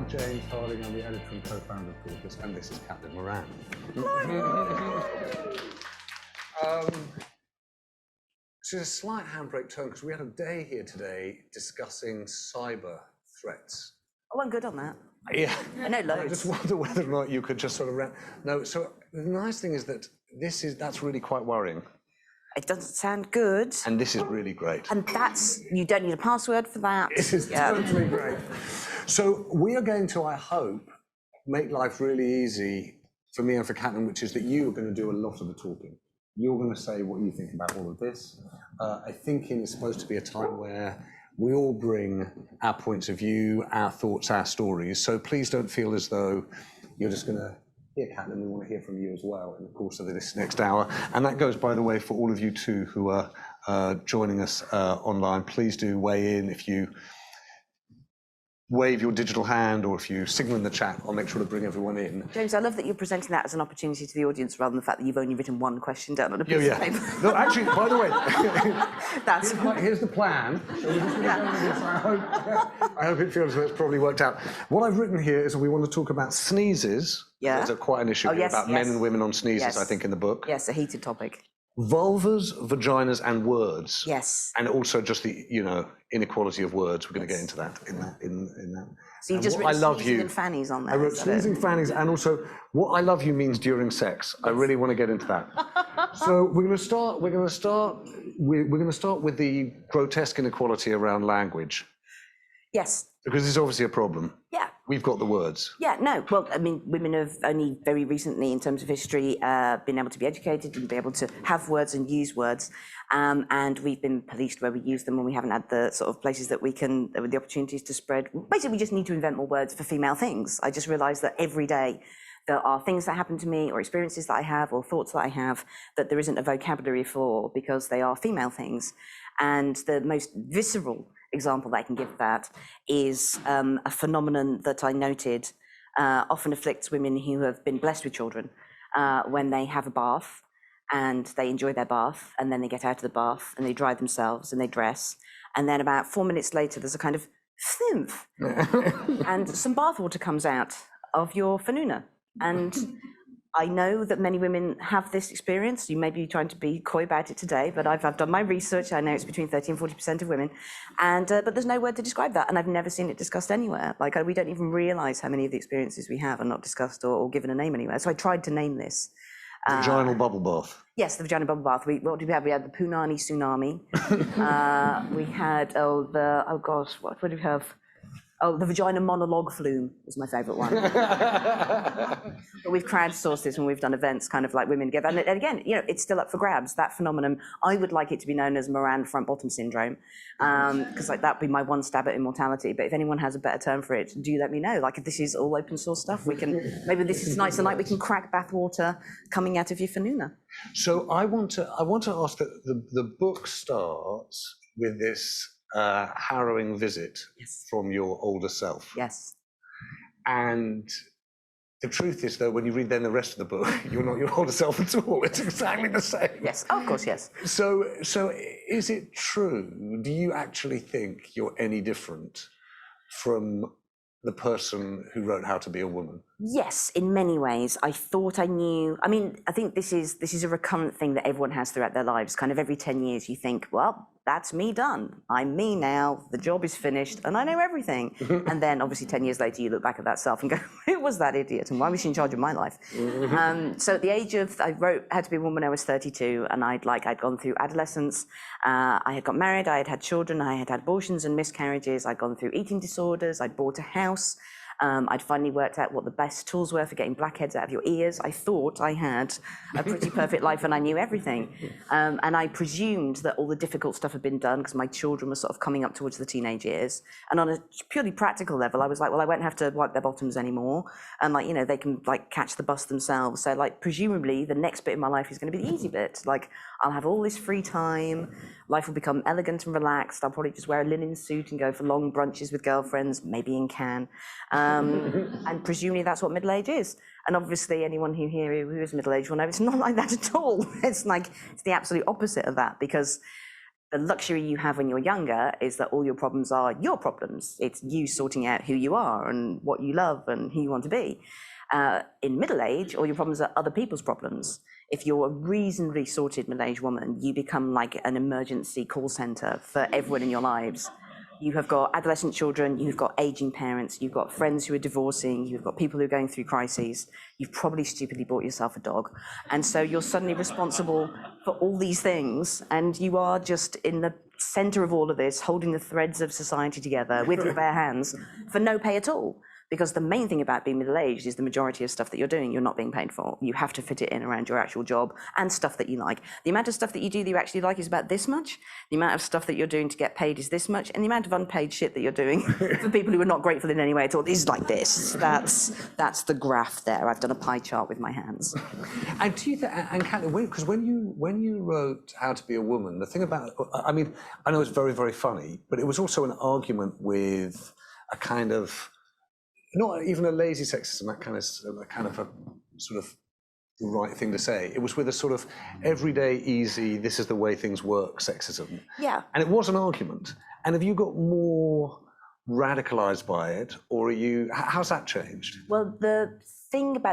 James Harding, I'm the editor and co-founder of Tortoise, and this is Caitlin Moran. This is a slight handbrake turn because we had a day here today discussing cyber threats. Oh, I'm good on that. Yeah. I know loads. I just wonder whether or not you could just sort of... No, so the nice thing is that that's really quite worrying. It doesn't sound good. And this is really great. And you don't need a password for that. This is totally great. So we are going to, I hope, make life really easy for me and for Caitlin, which is that you are going to do a lot of the talking. You're going to say what you think about all of this. I think it's supposed to be a time where we all bring our points of view, our thoughts, our stories. So please don't feel as though you're just going to hear Caitlin. We want to hear from you as well in the course of this next hour. And that goes, by the way, for all of you too who are joining us online. Please do weigh in. If you wave your digital hand or if you signal in the chat, I'll make sure to bring everyone in. James, I love that you're presenting that as an opportunity to the audience rather than the fact that you've only written one question down on a piece of paper. No, actually, by the way, here's the plan. So we're just going to go into this. I hope it feels that it's probably worked out. What I've written here is that we want to talk about sneezes. Yeah. There's quite an issue about men and women on sneezes, I think, in the book. Yes, a heated topic. Vulvas, vaginas, and words. Yes. And also just the, inequality of words. We're going to get into that in that. So you just written sneezing and fannies on there. I wrote sneezing, fannies, and also what I love you means during sex. Yes. I really want to get into that. So we're going to start with the grotesque inequality around language. Yes. Because it's obviously a problem. Yeah. We've got the words. Yeah, no. Well, I mean, women have only very recently, in terms of history, been able to be educated and be able to have words and use words. And we've been policed where we use them when we haven't had the sort of places that we can, with the opportunities to spread. Basically, we just need to invent more words for female things. I just realised that every day there are things that happen to me or experiences that I have or thoughts that I have that there isn't a vocabulary for because they are female things. And the most visceral example that I can give of that is a phenomenon that I noted often afflicts women who have been blessed with children when they have a bath and they enjoy their bath and then they get out of the bath and they dry themselves and they dress. And then about 4 minutes later, there's a kind of thimph and some bath water comes out of your fanuna. And I know that many women have this experience. You may be trying to be coy about it today, but I've done my research. I know it's between 30 and 40% of women, and but there's no word to describe that, and I've never seen it discussed anywhere. Like we don't even realise how many of the experiences we have are not discussed or given a name anywhere. So I tried to name this. Vaginal bubble bath. Yes, the vaginal bubble bath. What did we have? We had the Punani tsunami. We had what did we have? Oh, the vagina monologue flume was my favourite one. But we've crowdsourced this when we've done events, kind of like women together. And again, it's still up for grabs, that phenomenon. I would like it to be known as Moran front bottom syndrome, because that'd be my one stab at immortality. But if anyone has a better term for it, do let me know. Like if this is all open source stuff, we can, maybe this is nice tonight, we can crack bathwater coming out of your fanuna. So I want to ask that the book starts with this harrowing visit from your older self. Yes. And the truth is, though, when you read then the rest of the book, you're not your older self at all. It's exactly the same. Yes, of course, yes. So is it true? Do you actually think you're any different from the person who wrote How to Be a Woman? Yes, in many ways. I thought I knew. I mean, I think this is a recurrent thing that everyone has throughout their lives. Kind of every 10 years you think, well, that's me done. I'm me now. The job is finished and I know everything. And then obviously 10 years later you look back at that self and go, who was that idiot and why was she in charge of my life? So at the age of, I wrote How to Be a Woman when I was 32 and I'd gone through adolescence. I had got married, I had had children, I had had abortions and miscarriages. I'd gone through eating disorders, I'd bought a house. I'd finally worked out what the best tools were for getting blackheads out of your ears. I thought I had a pretty perfect life and I knew everything. And I presumed that all the difficult stuff had been done because my children were sort of coming up towards the teenage years. And on a purely practical level, I was like, well, I won't have to wipe their bottoms anymore. And they can catch the bus themselves. So presumably the next bit of my life is going to be the easy bit. I'll have all this free time. Life will become elegant and relaxed. I'll probably just wear a linen suit and go for long brunches with girlfriends, maybe in Cannes. And presumably that's what middle age is. And obviously anyone who is middle aged will know it's not like that at all. It's the absolute opposite of that, because the luxury you have when you're younger is that all your problems are your problems. It's you sorting out who you are and what you love and who you want to be. In middle age, all your problems are other people's problems. If you're a reasonably sorted middle-aged woman, you become like an emergency call center for everyone in your lives. You have got adolescent children, you've got aging parents, you've got friends who are divorcing, you've got people who are going through crises, you've probably stupidly bought yourself a dog. And so you're suddenly responsible for all these things, and you are just in the center of all of this, holding the threads of society together with your bare hands for no pay at all. Because the main thing about being middle-aged is the majority of stuff that you're doing, you're not being paid for. You have to fit it in around your actual job and stuff that you like. The amount of stuff that you do that you actually like is about this much. The amount of stuff that you're doing to get paid is this much. And the amount of unpaid shit that you're doing for people who are not grateful in any way at all is like this. That's the graph there. I've done a pie chart with my hands. And do you think, and Caitlin, because when you wrote How to Be a Woman, the thing about, I mean, I know it's very, very funny, but it was also an argument with a kind of, not even a lazy sexism, that kind of a sort of the right thing to say. It was with a sort of everyday, easy, this is the way things work sexism. Yeah. And it was an argument. And have you got more radicalized by it, or are you, how's that changed? Well, the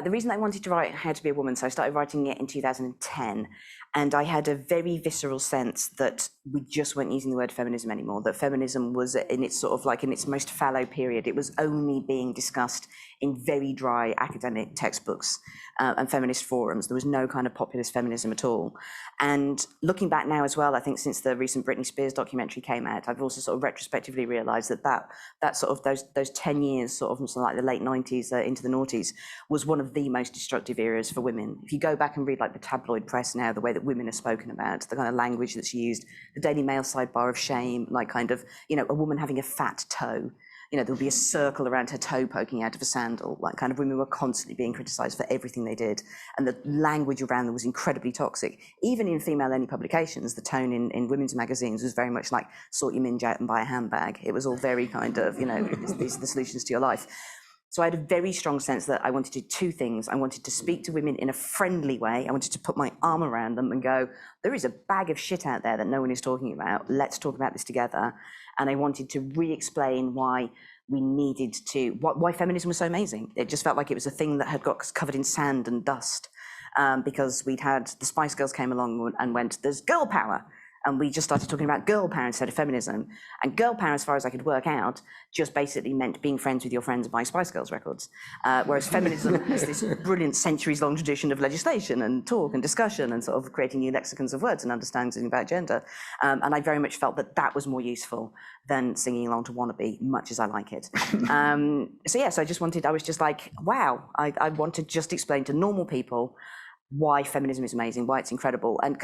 reason I wanted to write How to Be a Woman, so I started writing it in 2010, and I had a very visceral sense that we just weren't using the word feminism anymore, that feminism was in its sort of like in its most fallow period. It was only being discussed in very dry academic textbooks and feminist forums. There was no kind of populist feminism at all. And looking back now as well, I think since the recent Britney Spears documentary came out, I've also sort of retrospectively realised that sort of those 10 years, sort of from like the late 90s into the noughties, was one of the most destructive eras for women. If you go back and read like the tabloid press now, the way that women are spoken about, the kind of language that's used, the Daily Mail sidebar of shame, like kind of, you know, a woman having a fat toe, you know, there'll be a circle around her toe poking out of a sandal, like kind of women were constantly being criticised for everything they did. And the language around them was incredibly toxic. Even in female-only publications, the tone in women's magazines was very much like, sort your minge out and buy a handbag. It was all very kind of, you know, these are the solutions to your life. So I had a very strong sense that I wanted to do two things. I wanted to speak to women in a friendly way. I wanted to put my arm around them and go, there is a bag of shit out there that no one is talking about. Let's talk about this together. And I wanted to re-explain why we needed to, why feminism was so amazing. It just felt like it was a thing that had got covered in sand and dust because we'd had, the Spice Girls came along and went, there's girl power. And we just started talking about girl power instead of feminism. And girl power, as far as I could work out, just basically meant being friends with your friends and buying Spice Girls records. Whereas feminism has this brilliant centuries-long tradition of legislation and talk and discussion and sort of creating new lexicons of words and understanding about gender. And I very much felt that that was more useful than singing along to Wannabe, much as I like it. So yes, I was just like, wow, I want to just explain to normal people why feminism is amazing, why it's incredible. And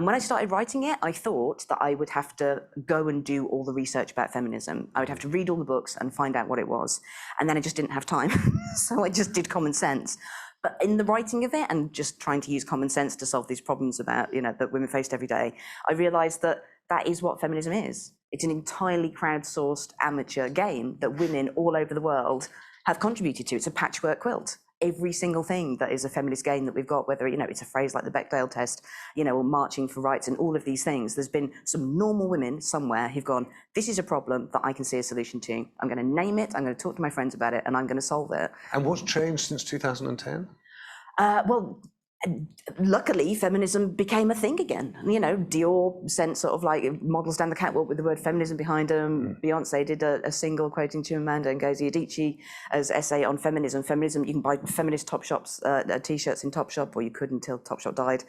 when I started writing it, I thought that I would have to go and do all the research about feminism. I would have to read all the books and find out what it was. And then I just didn't have time. So I just did common sense. But in the writing of it and just trying to use common sense to solve these problems about, you know, that women faced every day, I realized that that is what feminism is. It's an entirely crowdsourced amateur game that women all over the world have contributed to. It's a patchwork quilt. Every single thing that is a feminist game that we've got, whether, you know, it's a phrase like the Bechdel test, you know, or marching for rights and all of these things, there's been some normal women somewhere who've gone, this is a problem that I can see a solution to. I'm going to name it, I'm going to talk to my friends about it, and I'm going to solve it. And what's changed since 2010? Well, luckily, feminism became a thing again. You know, Dior sent sort of like models down the catwalk with the word feminism behind them. Beyonce did a single quoting Chimamanda Ngozi Adichie's essay on feminism. Feminism, you can buy feminist T-shirts in Topshop, or you could until Topshop died.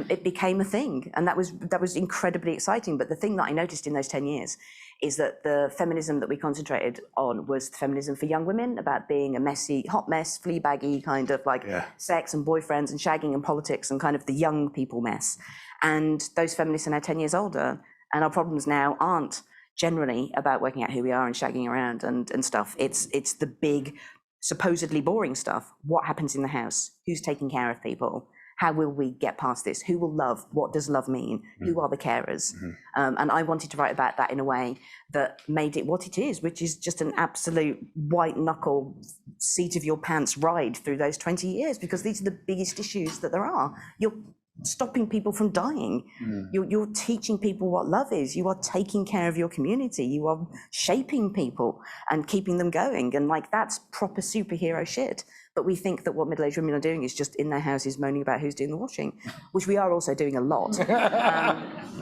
It became a thing, and that was incredibly exciting. But the thing that I noticed in those 10 years is that the feminism that we concentrated on was feminism for young women, about being a messy, hot mess, fleabaggy kind of like sex and boyfriends and shagging and politics and kind of the young people mess. And those feminists are now 10 years older, and our problems now aren't generally about working out who we are and shagging around and stuff. It's the big, supposedly boring stuff. What happens in the house? Who's taking care of people? How will we get past this? Who will love? What does love mean? Who are the carers? And I wanted to write about that in a way that made it what it is, which is just an absolute white knuckle seat of your pants ride through those 20 years, because these are the biggest issues that there are. You're stopping people from dying. You're teaching people what love is. You are taking care of your community. You are shaping people and keeping them going. And like, that's proper superhero shit. But we think that what middle-aged women are doing is just in their houses moaning about who's doing the washing, which we are also doing a lot.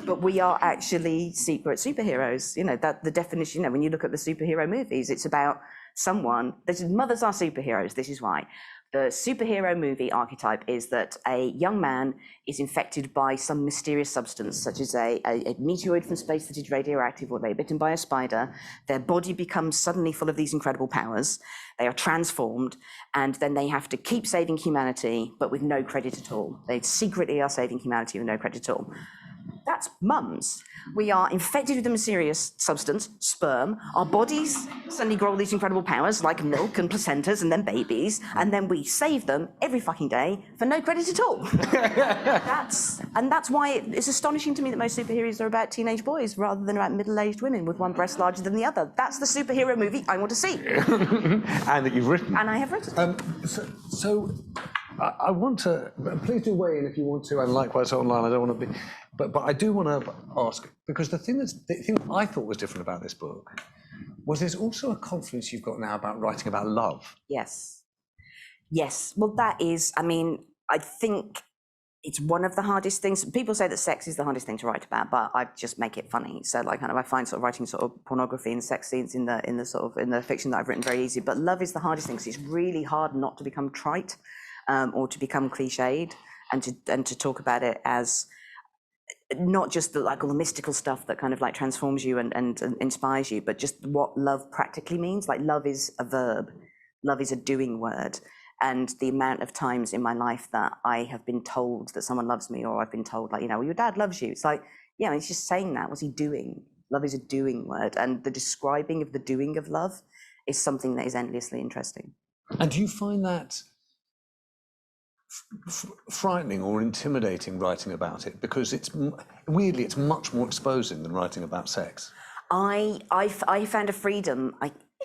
But we are actually secret superheroes. You know, that the definition, you know, when you look at the superhero movies, it's about someone, mothers are superheroes, this is why. The superhero movie archetype is that a young man is infected by some mysterious substance, such as a meteoroid from space that is radioactive, or they're bitten by a spider. Their body becomes suddenly full of these incredible powers. They are transformed, and then they have to keep saving humanity, but with no credit at all. They secretly are saving humanity with no credit at all. That's mums. We are infected with a mysterious substance, sperm. Our bodies suddenly grow all these incredible powers, like milk and placentas and then babies, and then we save them every fucking day for no credit at all. That's why it's astonishing to me that most superheroes are about teenage boys rather than about middle-aged women with one breast larger than the other. That's the superhero movie I want to see. And that you've written. And I have written. I want to, please do weigh in if you want to, and likewise online, I don't want to be, but I do want to ask, because the thing I thought was different about this book was there's also a confidence you've got now about writing about love. Yes. Yes, well that is, I mean, I think it's one of the hardest things. People say that sex is the hardest thing to write about, but I just make it funny. So like kind of I find sort of writing sort of pornography and sex scenes in the fiction that I've written very easy, but love is the hardest thing because it's really hard not to become trite. Or to become cliched, and to talk about it as not just the like all the mystical stuff that kind of like transforms you and inspires you, but just what love practically means. Like love is a verb, love is a doing word, and the amount of times in my life that I have been told that someone loves me, or I've been told like, you know, well, your dad loves you. It's like, yeah, he's just saying that. What's he doing? Love is a doing word, and the describing of the doing of love is something that is endlessly interesting. And do you find that frightening or intimidating writing about it, because it's weirdly it's much more exposing than writing about sex? I found a freedom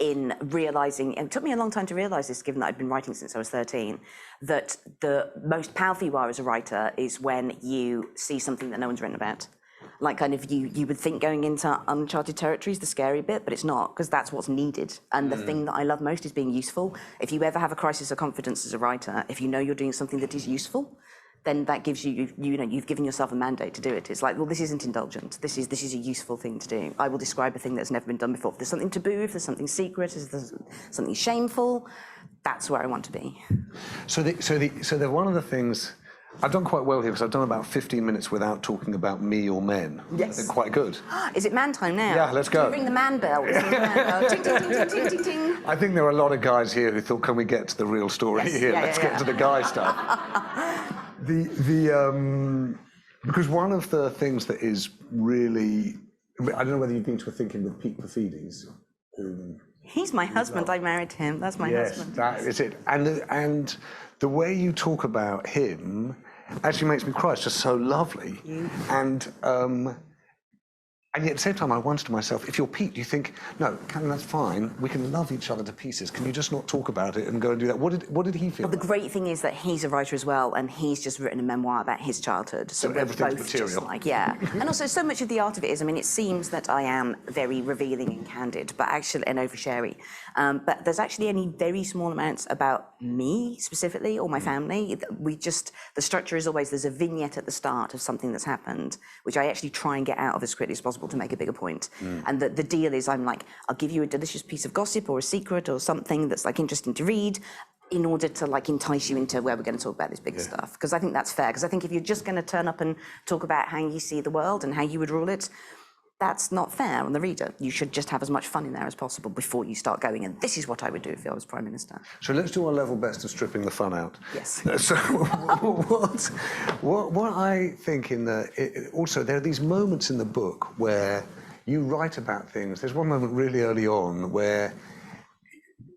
in realizing, and it took me a long time to realize this, given that I'd been writing since I was 13, that the most powerful you are as a writer is when you see something that no one's written about. Like kind of you would think going into uncharted territory is the scary bit, but it's not, because that's what's needed. And the thing that I love most is being useful. If you ever have a crisis of confidence as a writer, if you know you're doing something that is useful, then that gives you know, you've given yourself a mandate to do it. It's like, well, this isn't indulgent. This is a useful thing to do. I will describe a thing that's never been done before. If there's something taboo, if there's something secret, if there's something shameful, that's where I want to be. So they're one of the things. I've done quite well here because I've done about 15 minutes without talking about me or men. Yes. I think quite good. Is it man time now? Yeah, let's go. Ring the man bell. Ting, ting, ting, ting, ting, ting, ting. I think there are a lot of guys here who thought, can we get to the real story here? Let's get to the guy stuff. Because one of the things that is really, I don't know whether you've been to a thinking with Pete Perfides. He's my husband. I married him. That's my husband. Yes, that is it. And the way you talk about him actually makes me cry. It's just so lovely. And yet at the same time, I wonder to myself, if you're Pete, do you think, no, that's fine. We can love each other to pieces. Can you just not talk about it and go and do that? What did he feel? Well, the great thing is that he's a writer as well, and he's just written a memoir about his childhood. So we're everything's both material. just like, yeah. And also, so much of the art of it is, I mean, it seems that I am very revealing and candid, but actually, and oversharing. But there's actually only very small amounts about me specifically or my family. The structure is always, there's a vignette at the start of something that's happened, which I actually try and get out of as quickly as possible to make a bigger point. And the deal is, I'm like, I'll give you a delicious piece of gossip or a secret or something that's like interesting to read in order to like entice you into where we're going to talk about this bigger stuff. Because I think that's fair. Because I think if you're just going to turn up and talk about how you see the world and how you would rule it, that's not fair on the reader. You should just have as much fun in there as possible before you start going, and this is what I would do if I was Prime Minister. So let's do our level best of stripping the fun out. Yes. So what I think also there are these moments in the book where you write about things. There's one moment really early on where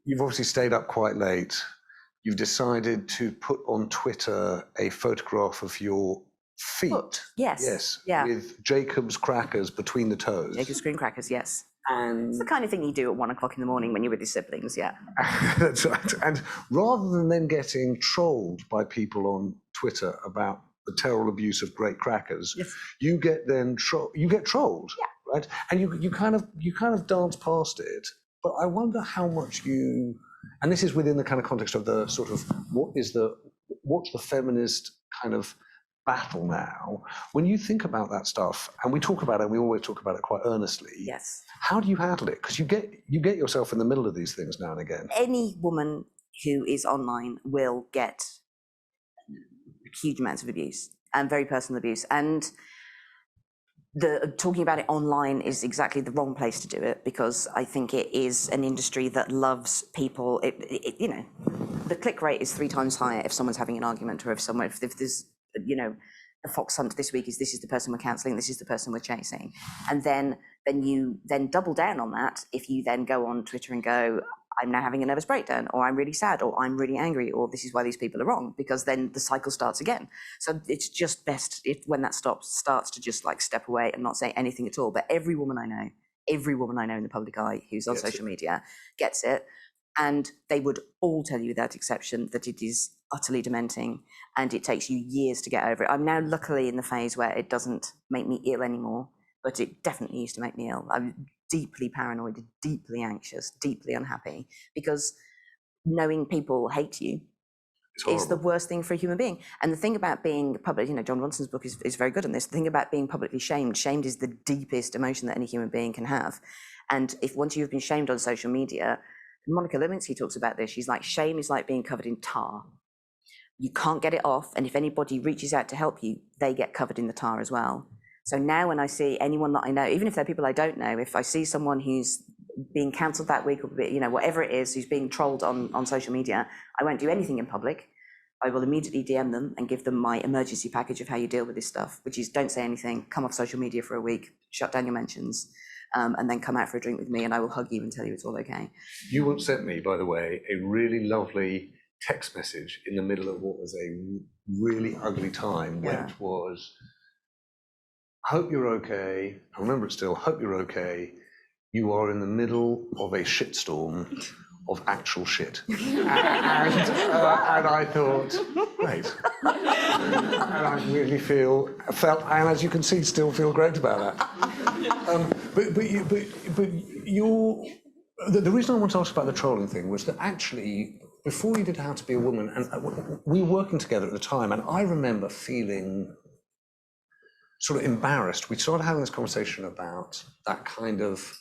you've obviously stayed up quite late. You've decided to put on Twitter a photograph of your feet. Foot. Yes. Yeah. With Jacob's crackers between the toes. Jacob's green crackers, yes. And it's the kind of thing you do at 1 o'clock in the morning when you're with your siblings, yeah. That's right. And rather than then getting trolled by people on Twitter about the terrible abuse of great crackers, Yes. you get then you get trolled, right? And you kind of dance past it. But I wonder how much you, and this is within the kind of context of the sort of what's the feminist kind of battle now. When you think about that stuff, and we talk about it, and we always talk about it quite earnestly. Yes. How do you handle it? Because you get yourself in the middle of these things now and again. Any woman who is online will get huge amounts of abuse and very personal abuse. And talking about it online is exactly the wrong place to do it, because I think it is an industry that loves people. You know, the click rate is 3 times higher if someone's having an argument, or if there's, you know, the fox hunt this week is this is the person we're cancelling, this is the person we're chasing. And then you double down on that if you then go on Twitter and go, I'm now having a nervous breakdown, or I'm really sad, or I'm really angry, or this is why these people are wrong, because then the cycle starts again. So it's just best when that starts to just like step away and not say anything at all. But every woman I know in the public eye who's on social media gets it. And they would all tell you without exception that it is utterly dementing, and it takes you years to get over it. I'm now luckily in the phase where it doesn't make me ill anymore, but it definitely used to make me ill. I'm deeply paranoid, deeply anxious, deeply unhappy, because knowing people hate you is the worst thing for a human being. And the thing about being public, you know, John Ronson's book is very good on this. The thing about being publicly shamed is the deepest emotion that any human being can have. And if once you've been shamed on social media, Monica Lewinsky talks about this. She's like, shame is like being covered in tar. You can't get it off, and if anybody reaches out to help you, they get covered in the tar as well. So now when I see anyone that I know, even if they're people I don't know, if I see someone who's being cancelled that week, or, you know, whatever it is, who's being trolled on social media, I won't do anything in public. I will immediately DM them and give them my emergency package of how you deal with this stuff, which is don't say anything, come off social media for a week, shut down your mentions, and then come out for a drink with me, and I will hug you and tell you it's all okay. You once sent me, by the way, a really lovely text message in the middle of what was a really ugly time, which was, hope you're okay. I remember it still. Hope you're okay. You are in the middle of a shitstorm of actual shit. And I thought, great. And I really felt, and as you can see, still feel great about that. The reason I want to ask about the trolling thing was that actually, before you did How to Be a Woman, and we were working together at the time, and I remember feeling sort of embarrassed. We started having this conversation about that kind of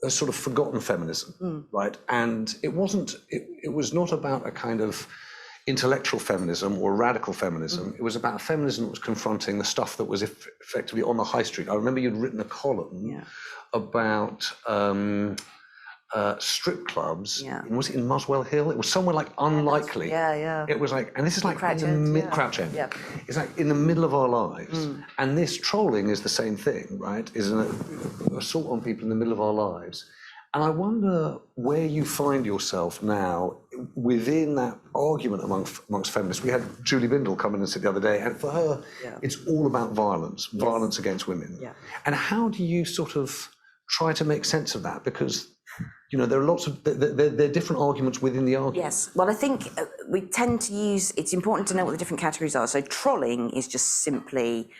a sort of forgotten feminism, right? And it was not about a kind of intellectual feminism or radical feminism. It was about a feminism that was confronting the stuff that was effectively on the high street. I remember you'd written a column about strip clubs. Was it in Muswell Hill? It was somewhere like unlikely. It was like, and this is like Crouch End. It's like in the middle of our lives. And this trolling is the same thing, right? Is an assault on people in the middle of our lives. And I wonder where you find yourself now within that argument amongst feminists. We had Julie Bindel come in and sit the other day, and for her, it's all about violence against women. And how do you sort of try to make sense of that? Because, you know, there are lots of, there are different arguments within the argument. Yes, well, I think we tend to use, it's important to know what the different categories are. So trolling is just simply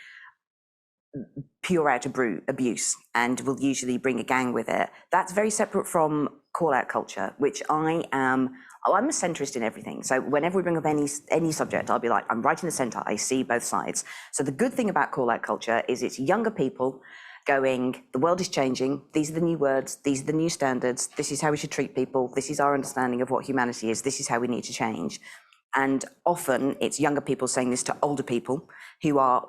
pure out abuse, and will usually bring a gang with it. That's very separate from call-out culture, which I'm a centrist in everything. So whenever we bring up any subject, I'll be like, I'm right in the center, I see both sides. So the good thing about call-out culture is it's younger people going, the world is changing, these are the new words, these are the new standards, this is how we should treat people, this is our understanding of what humanity is, this is how we need to change. And often it's younger people saying this to older people who are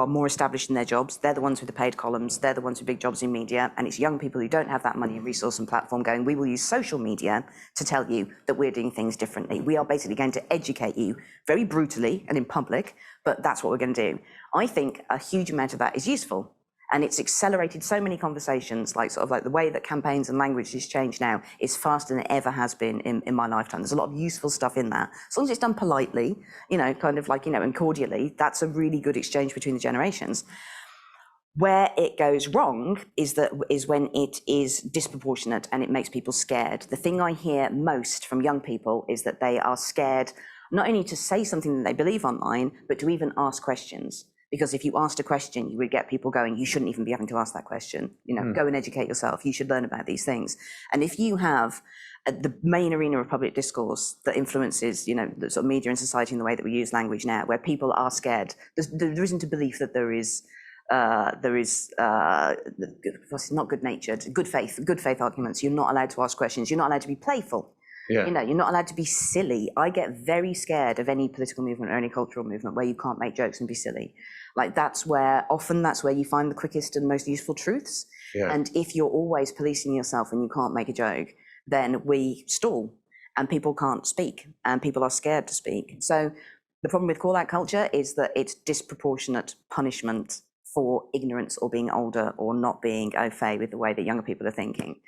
more established in their jobs. They're the ones with the paid columns, they're the ones with big jobs in media, and it's young people who don't have that money and resource and platform going, we will use social media to tell you that we're doing things differently. We are basically going to educate you very brutally and in public, but that's what we're going to do. I think a huge amount of that is useful. And it's accelerated so many conversations, like sort of like the way that campaigns and language has changed now is faster than it ever has been in my lifetime. There's a lot of useful stuff in that. As long as it's done politely, you know, kind of like, you know, and cordially, that's a really good exchange between the generations. Where it goes wrong is when it is disproportionate and it makes people scared. The thing I hear most from young people is that they are scared not only to say something that they believe online, but to even ask questions. Because if you asked a question, you would get people going, you shouldn't even be having to ask that question. Go and educate yourself. You should learn about these things. And if you have the main arena of public discourse that influences, the sort of media and society in the way that we use language now, where people are scared, there isn't a belief that there is not good-natured, good faith arguments. You're not allowed to ask questions. You're not allowed to be playful. Yeah. You're not allowed to be silly. I get very scared of any political movement or any cultural movement where you can't make jokes and be silly. Like often that's where you find the quickest and most useful truths. Yeah. And if you're always policing yourself and you can't make a joke, then we stall and people can't speak and people are scared to speak. So the problem with call-out culture is that it's disproportionate punishment for ignorance or being older or not being au fait with the way that younger people are thinking.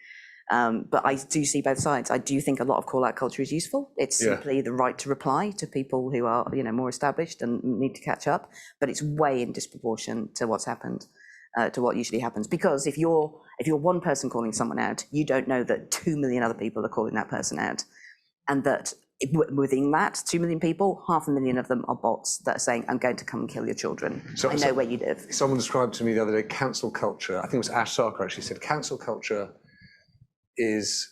But I do see both sides. I do think a lot of call-out culture is useful. It's simply the right to reply to people who are, more established and need to catch up. But it's way in disproportion to what's happened, to what usually happens. Because if you're one person calling someone out, you don't know that 2 million other people are calling that person out, and that within that 2 million people, 500,000 of them are bots that are saying, "I'm going to come and kill your children. I know where you live." Someone described to me the other day cancel culture. I think it was Ash Sarkar actually said cancel culture is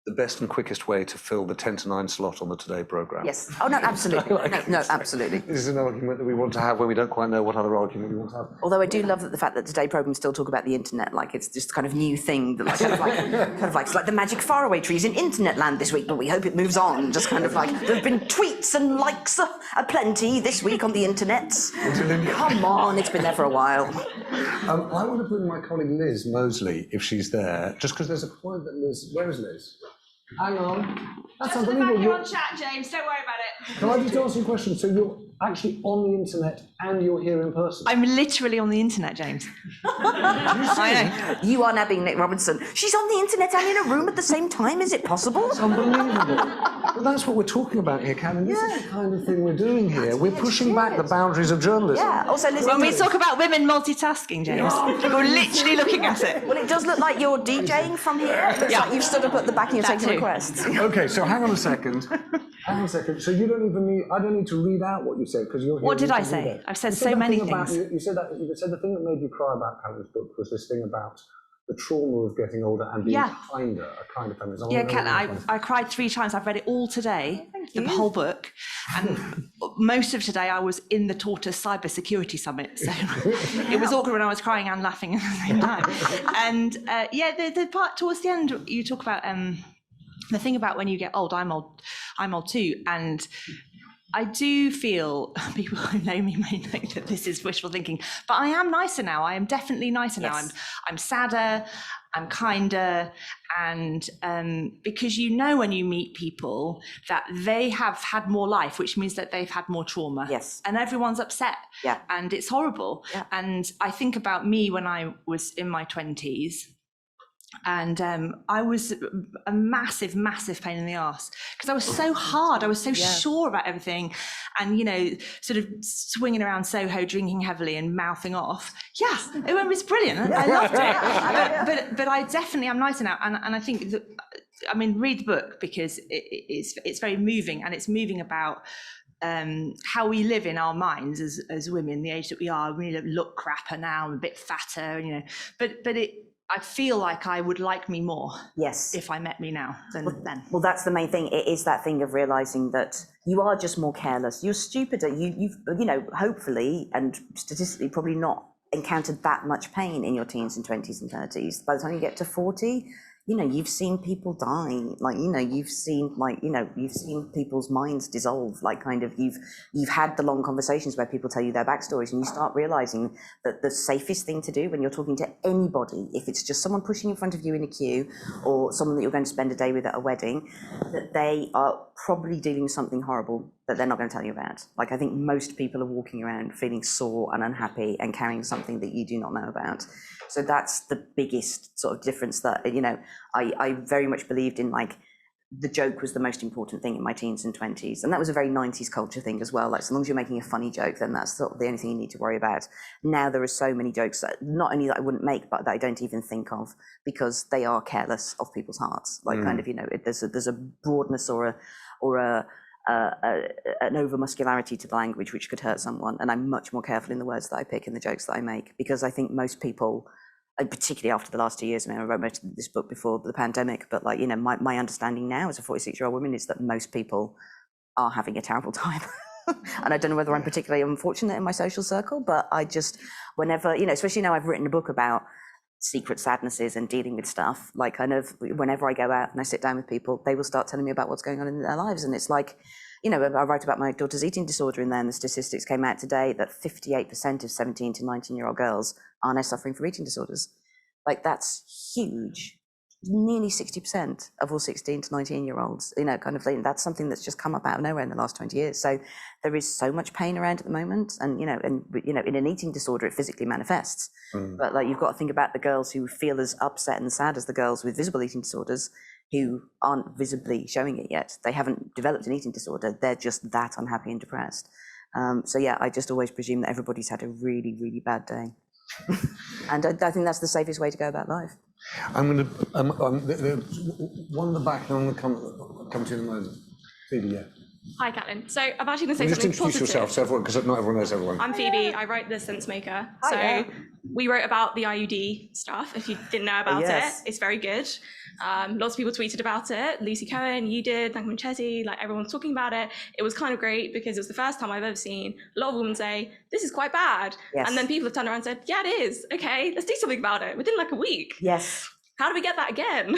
the best and quickest way to fill the 10 to 9 slot on the Today programme. Yes. Oh, no, absolutely. No, absolutely. This is an argument that we want to have when we don't quite know what other argument we want to have. Although I do love the fact that Today programmes still talk about the internet like it's just kind of new thing, that it's like the magic faraway trees in internet land this week, but we hope it moves on. Just kind of like, there have been tweets and likes aplenty this week on the internet. Come on, it's been there for a while. I want to bring my colleague Liz Mosley, if she's there, just because there's a point that Liz... Where is Liz? Hang on. That's Just unbelievable. you're on chat, James. Don't worry about it. Can I just ask you a question? So you're actually on the internet and you're here in person? I'm literally on the internet, James. I know. You are nabbing Nick Robinson. She's on the internet and in a room at the same time. Is it possible? It's unbelievable. But that's what we're talking about here, Karen. This is the kind of thing we're doing here. We're pushing back the boundaries of journalism. Yeah. Also, Liz, When we talk about women multitasking, James, we're literally looking at it. well, it does look like you're DJing from here. It looks like you've stood up at the back and you're taking requests. Okay, so hang on a second. So you don't even need... I don't need to read out what you said because you're here. What did I say? I've said so many things. You said the thing that made you cry about Karen's book was this thing about the trauma of getting older and being kinder, a kind of feminism. Yeah, Kat, I cried 3 times. I've read it all today, the whole book. And most of today I was in the Tortoise Cybersecurity Summit. So it was awkward when I was crying and laughing at the same time. And the part towards the end, you talk about the thing about when you get old. I'm old too. And I do feel, people who know me may know that this is wishful thinking, but I am nicer now. I am definitely nicer now. I'm sadder, I'm kinder, and because when you meet people that they have had more life, which means that they've had more trauma. Yes. And everyone's upset. Yeah. And it's horrible. Yeah. And I think about me when I was in my 20s. And I was a massive pain in the arse because I was so hard. I was so sure about everything, and sort of swinging around Soho, drinking heavily, and mouthing off. Yeah, it was brilliant. I loved it. But I definitely am nicer now, and I think that, read the book because it's very moving, and it's moving about how we live in our minds as women, the age that we are. We look crapper now, I'm a bit fatter, but I feel like I would like me more if I met me now than then. Well, that's the main thing. It is that thing of realising that you are just more careless. You're stupider. You've hopefully and statistically probably not encountered that much pain in your teens and 20s and 30s. By the time you get to 40, you've seen people die, you've seen people's minds dissolve, you've had the long conversations where people tell you their backstories, and you start realizing that the safest thing to do when you're talking to anybody, if it's just someone pushing in front of you in a queue or someone that you're going to spend a day with at a wedding, that they are probably dealing with something horrible that they're not going to tell you about. I think most people are walking around feeling sore and unhappy and carrying something that you do not know about. So that's the biggest sort of difference that, I very much believed in, the joke was the most important thing in my teens and 20s. And that was a very 90s culture thing as well. So long as you're making a funny joke, then that's sort of the only thing you need to worry about. Now there are so many jokes that not only that I wouldn't make, but that I don't even think of because they are careless of people's hearts. There's a broadness or a an over-muscularity to the language which could hurt someone, and I'm much more careful in the words that I pick and the jokes that I make, because I think most people, particularly after the last 2 years, I mean, I wrote most of this book before the pandemic, but like, you know, my understanding now as a 46-year-old woman is that most people are having a terrible time. And I don't know whether I'm particularly unfortunate in my social circle, but I just, whenever, you know, especially now I've written a book about secret sadnesses and dealing with stuff, like kind of whenever I go out and I sit down with people, they will start telling me about what's going on in their lives. And it's like, you know, I write about my daughter's eating disorder in there, and the statistics came out today that 58% of 17 to 19-year-old girls are now suffering from eating disorders. Like, that's huge. Nearly 60% of all 16 to 19-year-olds, you know, kind of thing. That's something that's just come up out of nowhere in the last 20 years. So there is so much pain around at the moment, and you know, in an eating disorder, it physically manifests. But like, you've got to think about the girls who feel as upset and sad as the girls with visible eating disorders, who aren't visibly showing it yet. They haven't developed an eating disorder. They're just that unhappy and depressed. So yeah, I just always presume that everybody's had a really, really bad day. And I think that's the safest way to go about life. I'm going to, one in the back, and I'm going to come to you in a moment. Phoebe, yeah. Hi, Caitlin. So I'm actually going to say Just something introduce positive. yourself, so everyone, because not everyone knows everyone. I'm Phoebe. I write The Sense Maker. Hi, So yeah. we wrote about the IUD stuff. If you didn't know about Yes. it, it's very good. Lots of people tweeted about it. Lucy Cohen, you did, Duncan Manchetti, like everyone's talking about it. It was kind of great because it was the first time I've ever seen a lot of women say, this is quite bad. Yes. And then people have turned around and said, yeah, it is. Okay, let's do something about it within like a week. Yes. How do we get that again?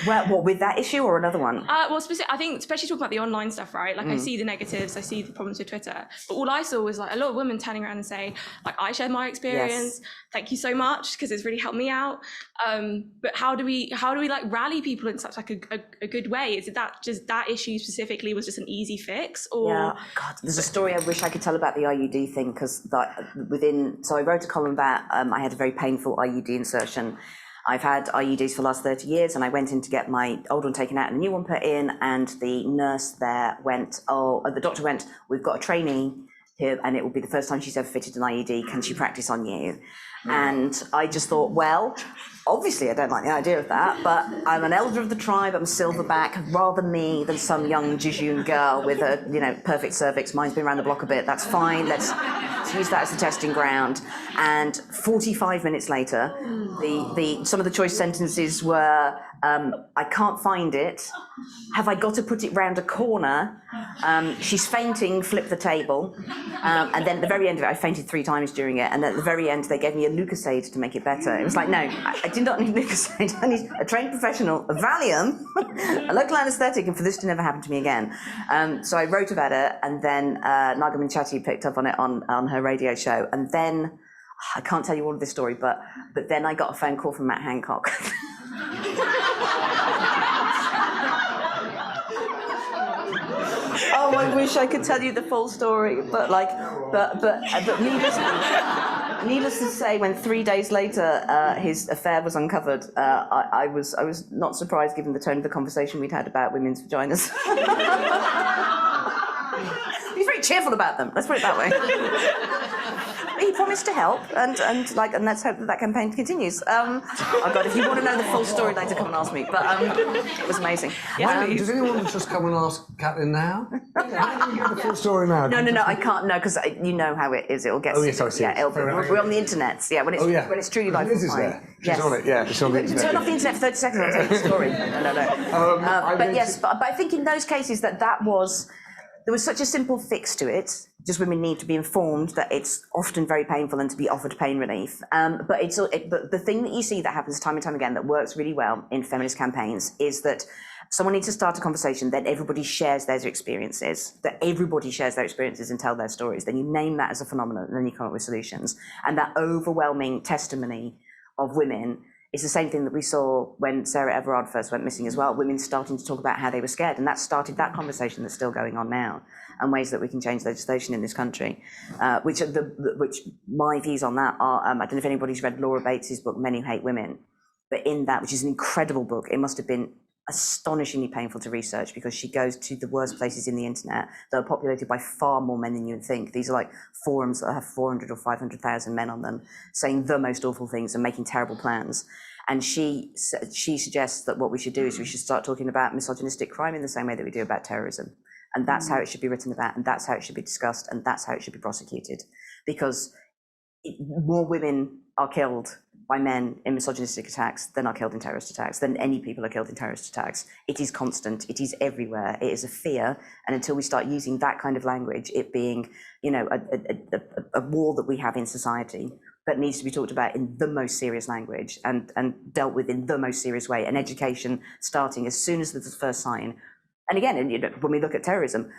Well, what, with that issue or another one? Well, I think especially talking about the online stuff, right? Like I see the negatives, I see the problems with Twitter, but all I saw was like a lot of women turning around and saying, like, I shared my experience. Yes. Thank you so much, because it's really helped me out. But how do we like rally people in such like a good way? Is it that just that issue specifically was just an easy fix, or? Yeah, God, there's a story I wish I could tell about the IUD thing, because so I wrote a column about, I had a very painful IUD insertion. I've had IUDs for the last 30 years, and I went in to get my old one taken out and a new one put in, and the nurse there went, the doctor went, we've got a trainee here, and it will be the first time she's ever fitted an IUD, can she practice on you? And I just thought, well, obviously I don't like the idea of that, but I'm an elder of the tribe, I'm silverback, rather me than some young Jejune girl with a, you know, perfect cervix. Mine's been around the block a bit, that's fine, let's use that as the testing ground. And 45 minutes later, some of the choice sentences were, I can't find it, have I got to put it round a corner, she's fainting, flip the table, and then at the very end of it, I fainted 3 times during it, and at the very end they gave me a Lucasade to make it better. It was like, no, I did not need Lucasade, I need a trained professional, a Valium, a local anaesthetic, and for this to never happen to me again. So I wrote about it, and then Naga Manchetti picked up on it on her radio show, and then, I can't tell you all of this story, but then I got a phone call from Matt Hancock. Oh, I wish I could tell you the full story, but needless to say, when 3 days later his affair was uncovered, I was not surprised, given the tone of the conversation we'd had about women's vaginas. He's very cheerful about them. Let's put it that way. He promised to help, and let's hope that campaign continues. Oh God, if you want to know the full story later, come and ask me. But it was amazing. Does anyone just come and ask Caitlin now? Can you get the full story now? No, I can't. No, because you know how it is. It'll get. Oh yes, I see. Yeah, we're on the internet. Yeah, when it's truly live. Liz is there. She's on it. Yeah, she's on the internet. Turn off the internet for 30 seconds. I'll tell you the story. No. But yes, but I think in those cases there was such a simple fix to it. Just women need to be informed that it's often very painful and to be offered pain relief. But the thing that you see that happens time and time again that works really well in feminist campaigns is that someone needs to start a conversation, then everybody shares their experiences, and tell their stories. Then you name that as a phenomenon, and then you come up with solutions. And that overwhelming testimony of women is the same thing that we saw when Sarah Everard first went missing as well. Women starting to talk about how they were scared, and that started that conversation that's still going on now, and ways that we can change legislation in this country. Which my views on that are, I don't know if anybody's read Laura Bates's book, Men Who Hate Women, but in that, which is an incredible book, it must have been astonishingly painful to research, because she goes to the worst places in the internet that are populated by far more men than you would think. These are like forums that have 400 or 500,000 men on them saying the most awful things and making terrible plans. And she suggests that what we should do is we should start talking about misogynistic crime in the same way that we do about terrorism. And that's how it should be written about, and that's how it should be discussed, and that's how it should be prosecuted. Because more women are killed by men in misogynistic attacks than are killed in terrorist attacks, than any people are killed in terrorist attacks. It is constant, it is everywhere, it is a fear, and until we start using that kind of language, it being, you know, a war that we have in society that needs to be talked about in the most serious language and dealt with in the most serious way, and education starting as soon as there's the first sign. And again, you know, when we look at terrorism,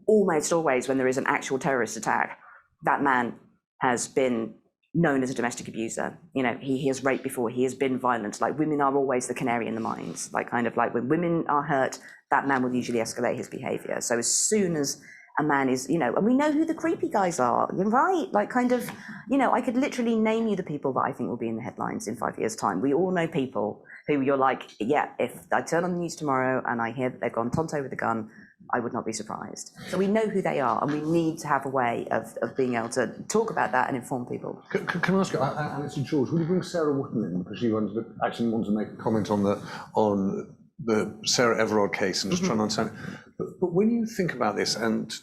almost always when there is an actual terrorist attack, that man has been known as a domestic abuser. You know, he has raped before, he has been violent. Like, women are always the canary in the mines. Like, kind of like when women are hurt, that man will usually escalate his behavior. So as soon as a man is, you know, and we know who the creepy guys are, right? Like, kind of, you know, I could literally name you the people that I think will be in the headlines in 5 years' time. We all know people who you're like, yeah, if I turn on the news tomorrow and I hear that they've gone tonto with a gun, I would not be surprised. So we know who they are, and we need to have a way of being able to talk about that and inform people. Can I ask you, Alex and George, would you bring Sarah Wootton in, because she actually wanted to make a comment on the Sarah Everard case and just trying to understand it. But when you think about this and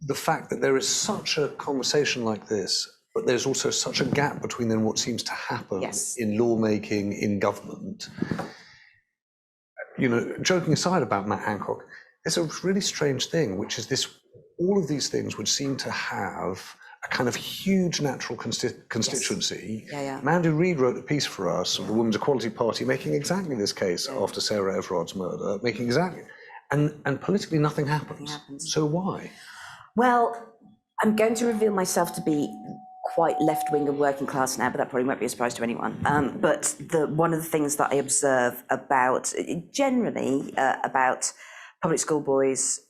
the fact that there is such a conversation like this, but there's also such a gap between then what seems to happen in lawmaking, in government, you know, joking aside about Matt Hancock, there's a really strange thing, which is this, all of these things would seem to have a kind of huge natural constituency. Mandy Reid wrote a piece for us of the Women's Equality Party making exactly this case after Sarah Everard's murder, making exactly, and politically nothing happens. So why? Well, I'm going to reveal myself to be quite left-wing and working class now, but that probably won't be a surprise to anyone. But one of the things that I observe about, generally, about public school boys,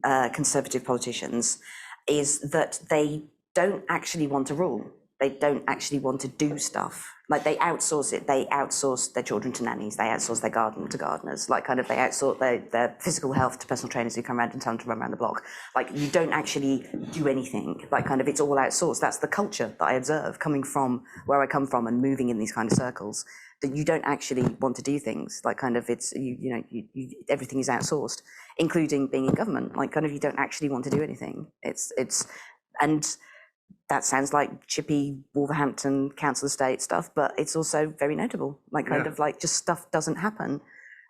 conservative politicians, is that they don't actually want to rule. They don't actually want to do stuff. Like, they outsource it. They outsource their children to nannies. They outsource their garden to gardeners. Like, kind of, they outsource their physical health to personal trainers who come around and tell them to run around the block. Like, you don't actually do anything. Like, kind of, it's all outsourced. That's the culture that I observe coming from where I come from and moving in these kind of circles, that you don't actually want to do things. Like, kind of, it's, you know, everything is outsourced, including being in government. Like, kind of, you don't actually want to do anything. And that sounds like chippy Wolverhampton council estate stuff, but it's also very notable. Like, kind of like, just stuff doesn't happen.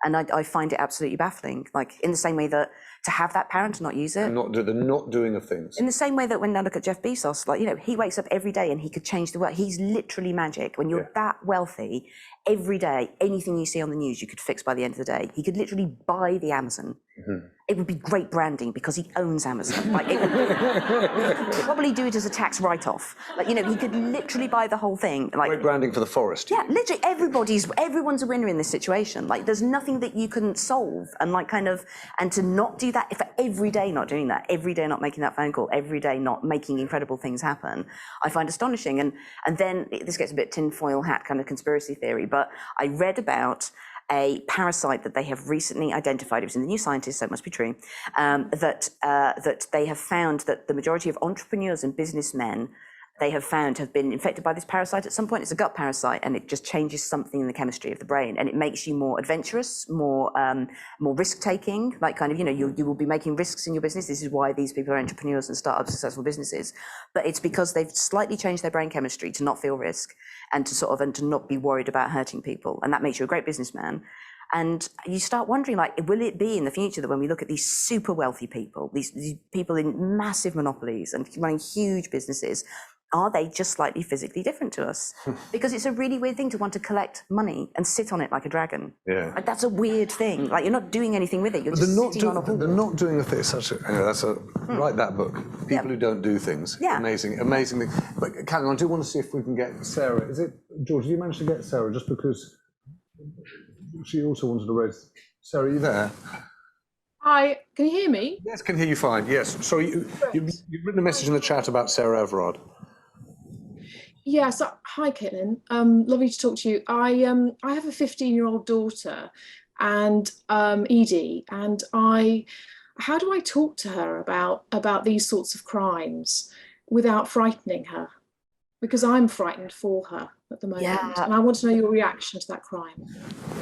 And I find it absolutely baffling. Like, in the same way that to have that power and to not use it. The not doing of things. In the same way that when I look at Jeff Bezos, like, you know, he wakes up every day and he could change the world. He's literally magic. When you're that wealthy, every day, anything you see on the news, you could fix by the end of the day. He could literally buy the Amazon. It would be great branding because he owns Amazon. Like, he could probably do it as a tax write-off. Like, you know, he could literally buy the whole thing. Like, great branding for the forest. Yeah, literally everyone's a winner in this situation. Like, there's nothing that you couldn't solve. And like, kind of, and to not do that, for every day not doing that, every day not making that phone call, every day not making incredible things happen, I find astonishing. And then this gets a bit tinfoil hat kind of conspiracy theory, but I read about a parasite that they have recently identified. It was in the New Scientist, so it must be true, that they have found that the majority of entrepreneurs and businessmen they have found have been infected by this parasite at some point. It's a gut parasite, and it just changes something in the chemistry of the brain, and it makes you more adventurous, more risk-taking, like, kind of, you know, you will be making risks in your business. This is why these people are entrepreneurs and start up successful businesses. But it's because they've slightly changed their brain chemistry to not feel risk and to not be worried about hurting people. And that makes you a great businessman. And you start wondering, like, will it be in the future that when we look at these super wealthy people, these people in massive monopolies and running huge businesses, are they just slightly physically different to us? Because it's a really weird thing to want to collect money and sit on it like a dragon. Yeah. Like, that's a weird thing. Like, you're not doing anything with it. You're just sitting on a ball. The not doing a thing is such a, write that book. People who don't do things. Yeah. Amazing thing. But Caitlin, I do want to see if we can get Sarah. Is it, George, did you manage to get Sarah just because she also wanted to raise, Sarah, are you there? Hi, can you hear me? Yes, can hear you fine. Yes. Sorry, you've written a message in the chat about Sarah Everard. Yeah, so hi Caitlin, lovely to talk to you. I have a 15-year-old daughter, and Edie, and how do I talk to her about these sorts of crimes without frightening her? because I'm frightened for her at the moment. Yeah. And I want to know your reaction to that crime.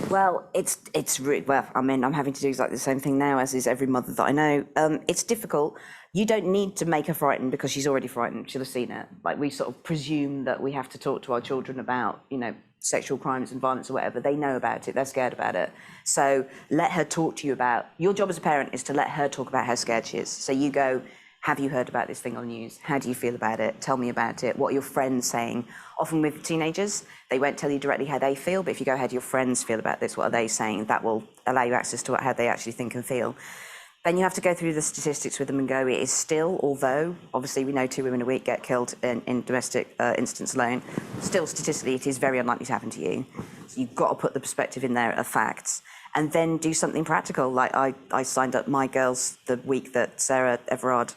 Well, it's really, well, I mean, I'm having to do exactly the same thing now, as is every mother that I know. It's difficult. You don't need to make her frightened because she's already frightened. She'll have seen it. Like, we sort of presume that we have to talk to our children about, you know, sexual crimes and violence or whatever. They know about it. They're scared about it. So let her talk to you about, your job as a parent is to let her talk about how scared she is. So you go, have you heard about this thing on the news? How do you feel about it? Tell me about it. What are your friends saying? Often with teenagers, they won't tell you directly how they feel, but if you go, how do your friends feel about this? What are they saying? That will allow you access to how they actually think and feel. Then you have to go through the statistics with them and go, it is still, although obviously we know 2 women a week get killed in domestic incidents alone, still statistically it is very unlikely to happen to you. So you've got to put the perspective in there of facts. And then do something practical. Like I signed up my girls the week that Sarah Everard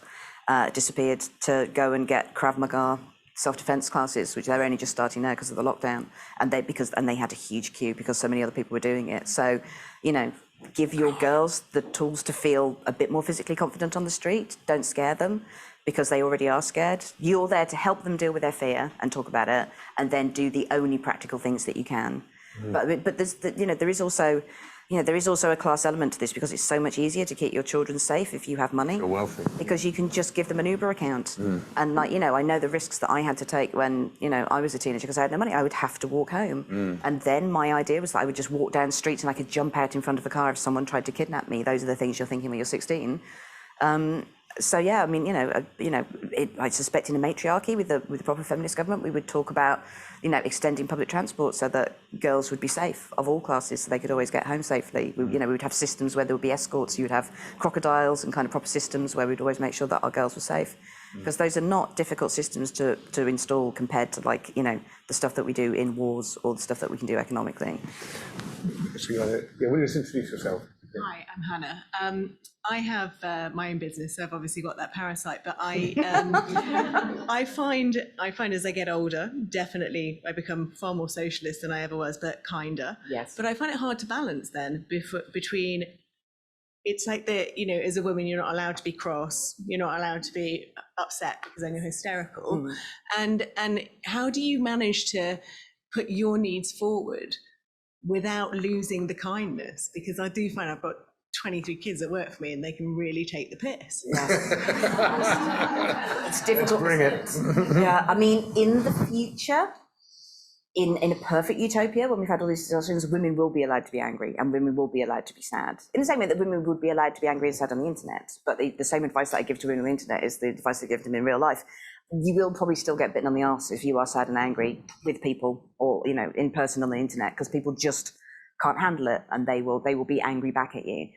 disappeared to go and get Krav Maga self-defense classes, which they're only just starting now because of the lockdown, and they had a huge queue because so many other people were doing it. So, you know, give your girls the tools to feel a bit more physically confident on the street. Don't scare them because they already are scared. You're there to help them deal with their fear and talk about it, and then do the only practical things that you can. But there's there is also a class element to this, because it's so much easier to keep your children safe if you have money. You're wealthy. Because you can just give them an Uber account. And like, you know, I know the risks that I had to take when, you know, I was a teenager because I had no money. I would have to walk home. And then my idea was that I would just walk down streets and I could jump out in front of a car if someone tried to kidnap me. Those are the things you're thinking when you're 16. So yeah, I mean, I suspect in a matriarchy with the proper feminist government, we would talk about, you know, extending public transport so that girls would be safe of all classes, so they could always get home safely. We would have systems where there would be escorts. You would have crocodiles and kind of proper systems where we'd always make sure that our girls were safe, because those are not difficult systems to install compared to, like, you know, the stuff that we do in wars or the stuff that we can do economically. So you got it. Yeah, will you just introduce yourself? Hi, I'm Hannah. I have my own business, so I've obviously got that parasite. But I find as I get older, definitely I become far more socialist than I ever was, but kinder. Yes. But I find it hard to balance then between. It's like that, you know, as a woman, you're not allowed to be cross. You're not allowed to be upset because then you're hysterical. And how do you manage to put your needs forward without losing the kindness? Because I do find I've got 23 kids that work for me and they can really take the piss. It's difficult. Bring it. Yeah, I mean, in the future, in a perfect utopia, when we've had all these discussions, women will be allowed to be angry and women will be allowed to be sad. In the same way that women would be allowed to be angry and sad on the internet. But the same advice that I give to women on the internet is the advice I give them in real life. You will probably still get bitten on the arse if you are sad and angry with people, or, you know, in person on the internet, because people just can't handle it and they will be angry back at you.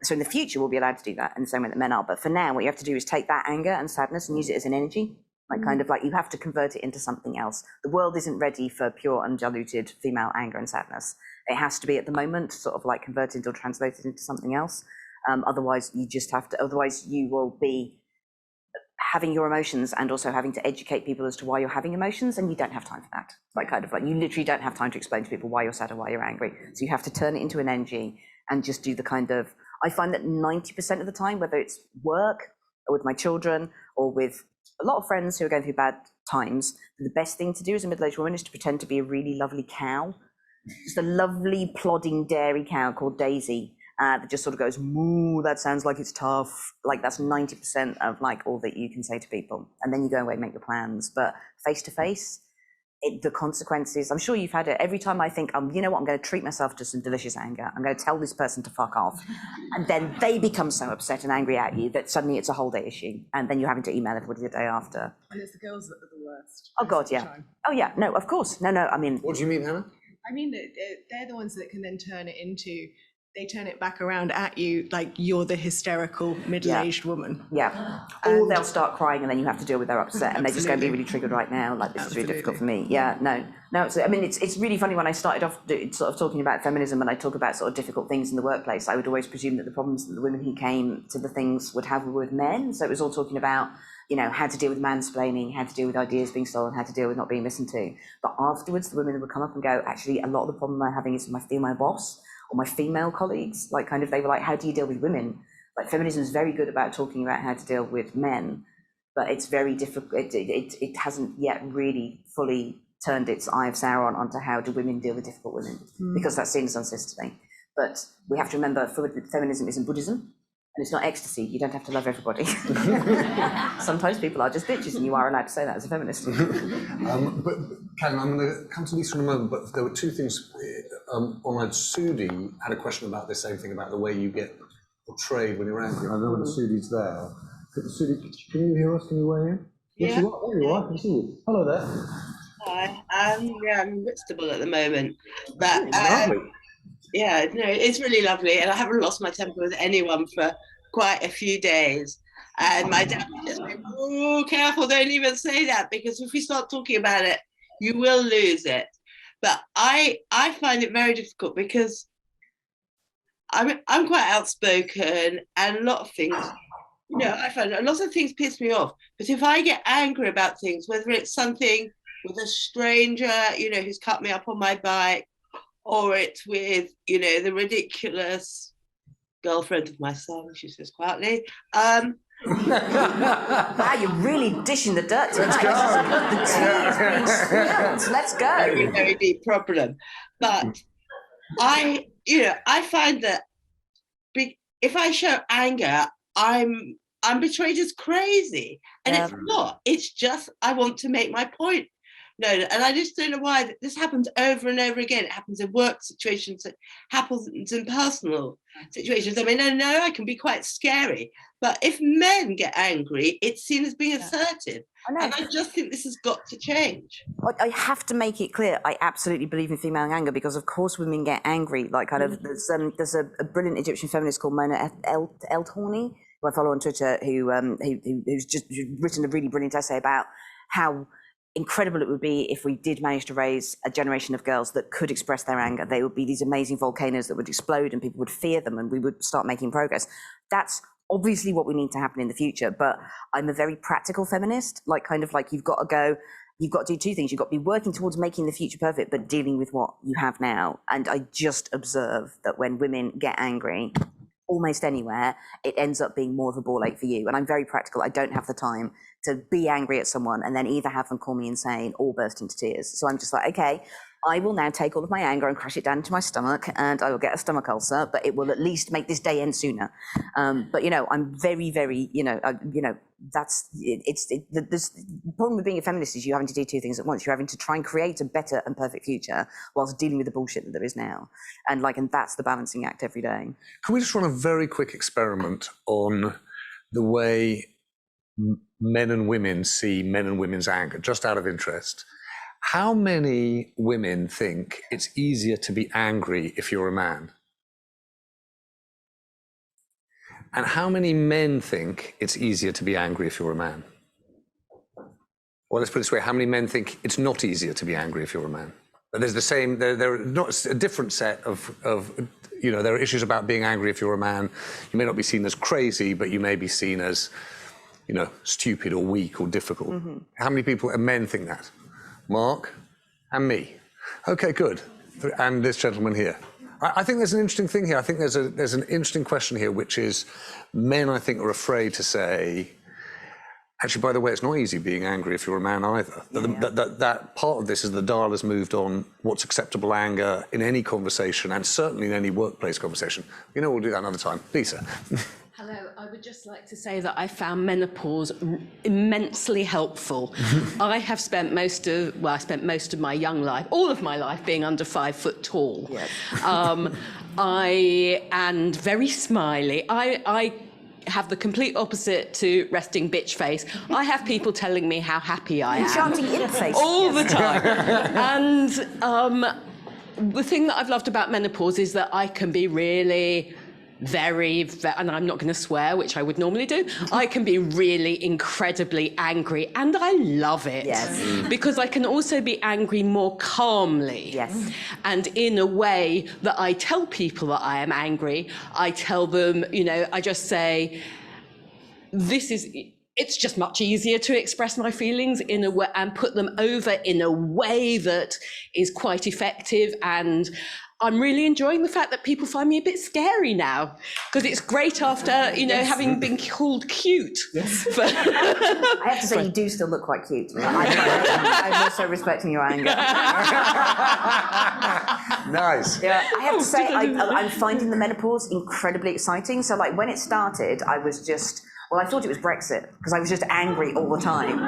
So in the future, we'll be allowed to do that in the same way that men are. But for now, what you have to do is take that anger and sadness and use it as an energy. Like, kind of like, you have to convert it into something else. The world isn't ready for pure undiluted female anger and sadness. It has to be, at the moment, sort of like converted or translated into something else. Otherwise, you will be having your emotions and also having to educate people as to why you're having emotions, and you don't have time for that. Like, kind of like, you literally don't have time to explain to people why you're sad or why you're angry. So you have to turn it into an energy and just do the kind of, I find that 90% of the time, whether it's work or with my children or with a lot of friends who are going through bad times, the best thing to do as a middle-aged woman is to pretend to be a really lovely cow. Just a lovely plodding dairy cow called Daisy that just sort of goes, moo, that sounds like it's tough. Like, that's 90% of like all that you can say to people. And then you go away and make your plans. But face to face, the consequences, I'm sure you've had it. Every time I think, you know what, I'm going to treat myself to some delicious anger. I'm going to tell this person to fuck off. And then they become so upset and angry at you that suddenly it's a whole day issue. And then you're having to email everybody the day after. And it's the girls that are the worst. Oh God, yeah. Oh yeah, no, of course. No, I mean. What do you mean, Hannah? I mean, that they're the ones that can then they turn it back around at you, like you're the hysterical middle-aged woman. Yeah. Or they'll start crying and then you have to deal with their upset and they're just going to be really triggered right now. Like, this is really difficult for me. Yeah, no. It's really funny when I started off sort of talking about feminism and I talk about sort of difficult things in the workplace, I would always presume that the problems that the women who came to the things would have were with men. So it was all talking about, you know, how to deal with mansplaining, how to deal with ideas being stolen, how to deal with not being listened to. But afterwards, the women would come up and go, actually, a lot of the problem I'm having is with my boss or my female colleagues. Like, kind of, they were like, how do you deal with women? Like, feminism is very good about talking about how to deal with men, but it's very difficult. It hasn't yet really fully turned its eye of Sauron onto how do women deal with difficult women, because that's seen as unsisterly. But we have to remember, feminism isn't Buddhism. And it's not ecstasy. You don't have to love everybody. Sometimes people are just bitches, and you are allowed to say that as a feminist. But Caitlin, I'm going to come to Lisa in a moment, but there were two things. Online, Sudi had a question about this same thing, about the way you get portrayed when you're angry. I know when Sudi's there. Sudi, can you hear us? Can you weigh in? Yes, Yeah. you are. There you are. I can see you. Hello there. Hi. Yeah, I'm irresistible at the moment. But Lovely. yeah, no, it's really lovely. And I haven't lost my temper with anyone for quite a few days. And my dad was just like, oh, careful, don't even say that, because if we start talking about it, you will lose it. But I find it very difficult because I'm quite outspoken, and a lot of things, I find a lot of things piss me off. But if I get angry about things, whether it's something with a stranger, who's cut me up on my bike, or it's with, the ridiculous girlfriend of my son, she says quietly. Wow, you're really dishing the dirt to Let's go. The tea is being spilled. Let's go. Very, very deep problem. But I find that if I show anger, I'm portrayed as crazy. And it's not. It's just I want to make my point. No, and I just don't know why this happens over and over again. It happens in work situations, it happens in personal situations. I mean, I know I can be quite scary, but if men get angry, it's seen as being assertive. And I just think this has got to change. I have to make it clear, I absolutely believe in female anger, because of course women get angry. Like there's a brilliant Egyptian feminist called Mona El-Torni, who I follow on Twitter, who's just written a really brilliant essay about how incredible it would be if we did manage to raise a generation of girls that could express their anger. They would be these amazing volcanoes that would explode, and people would fear them, and we would start making progress. That's obviously what we need to happen in the future, but I'm a very practical feminist, like you've got to do two things. You've got to be working towards making the future perfect, but dealing with what you have now. And I just observe that when women get angry, almost anywhere, it ends up being more of a ball ache for you. And I'm very practical. I don't have the time to be angry at someone and then either have them call me insane or burst into tears. So I'm just like, okay, I will now take all of my anger and crash it down into my stomach, and I will get a stomach ulcer, but it will at least make this day end sooner. But I'm very, very, that's the problem with being a feminist is you're having to do two things at once. You're having to try and create a better and perfect future whilst dealing with the bullshit that there is now. And that's the balancing act every day. Can we just run a very quick experiment on the way men and women see men and women's anger, just out of interest? How many women think it's easier to be angry if you're a man? And how many men think it's easier to be angry if you're a man? Or let's put it this way, how many men think it's not easier to be angry if you're a man? But there's the same, there are not a different set of there are issues about being angry if you're a man. You may not be seen as crazy, but you may be seen as, stupid or weak or difficult. Mm-hmm. How many men think that? Mark and me. Okay, good. And this gentleman here. I think there's an interesting thing here. I think there's an interesting question here, which is men, I think, are afraid to say, actually, by the way, it's not easy being angry if you're a man either. Yeah. That part of this is the dial has moved on what's acceptable anger in any conversation, and certainly in any workplace conversation. We'll do that another time. Lisa. Hello, I would just like to say that I found menopause immensely helpful. I have spent most of my young life, all of my life, being under 5 foot tall. Yes. And very smiley. I have the complete opposite to resting bitch face. I have people telling me how happy I am. Chanting imp face. All the time. And the thing that I've loved about menopause is that I can be really and I'm not going to swear, which I would normally do. I can be really incredibly angry, and I love it. Yes. Because I can also be angry more calmly. Yes. And in a way that I tell people that I am angry, I tell them, I just say, it's just much easier to express my feelings in a way and put them over in a way that is quite effective and I'm really enjoying the fact that people find me a bit scary now, because it's great after, you know, having been called cute. Yes. But I have to say, you do still look quite cute. I'm also respecting your anger. Nice. Yeah, I have to say, I'm finding the menopause incredibly exciting. So, like, when it started, I was just, well, I thought it was Brexit because I was just angry all the time.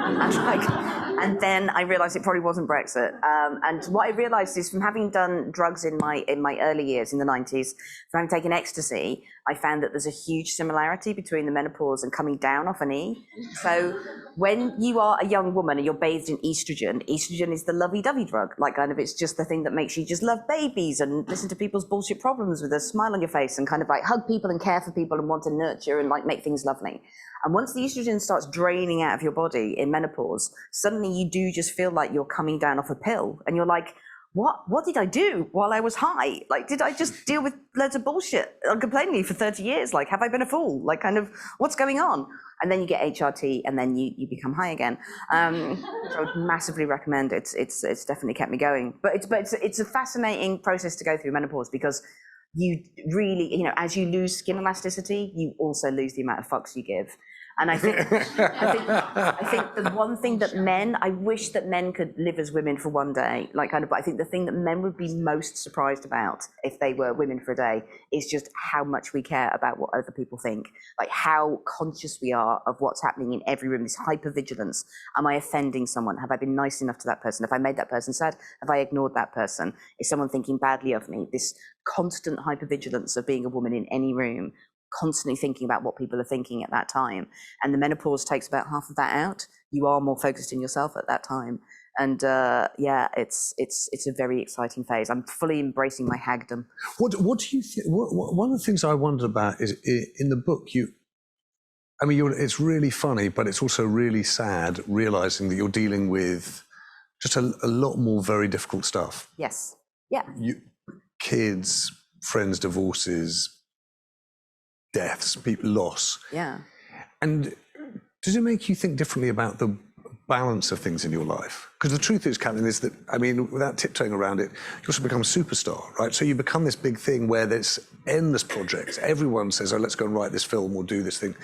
And then I realised it probably wasn't Brexit. And what I realised is, from having done drugs in my early years in the 90s, from having taken ecstasy, I found that there's a huge similarity between the menopause and coming down off an E. So when you are a young woman and you're bathed in estrogen is the lovey-dovey drug. Like, kind of, it's just the thing that makes you just love babies and listen to people's bullshit problems with a smile on your face and kind of like hug people and care for people and want to nurture and like make things lovely. And once the estrogen starts draining out of your body in menopause, suddenly you do just feel like you're coming down off a pill. And you're like, what did I do while I was high? Like, did I just deal with loads of bullshit uncomplainingly for 30 years? Like, have I been a fool? Like, kind of, what's going on? And then you get HRT and then you become high again. So I would massively recommend it. It's definitely kept me going. But it's a fascinating process to go through menopause, because you really, you know, as you lose skin elasticity, you also lose the amount of fucks you give. And I think the one thing that I wish that men could live as women for one day, like, kind of, but I think the thing that men would be most surprised about if they were women for a day is just how much we care about what other people think, like how conscious we are of what's happening in every room, this hypervigilance. Am I offending someone? Have I been nice enough to that person? Have I made that person sad? Have I ignored that person? Is someone thinking badly of me? This constant hypervigilance of being a woman in any room, constantly thinking about what people are thinking at that time. And the menopause takes about half of that out. You are more focused in yourself at that time. And yeah, it's a very exciting phase. I'm fully embracing my hagdom. What do you think? One of the things I wondered about is in the book, it's really funny, but it's also really sad realizing that you're dealing with just a lot more very difficult stuff. Yes. Yeah. Kids, friends, divorces, deaths, loss. Yeah. And does it make you think differently about the balance of things in your life? Because the truth is, Caitlin, is that, I mean, without tiptoeing around it, you also become a superstar, right? So you become this big thing where there's endless projects. Everyone says, oh, let's go and write this film or do this thing.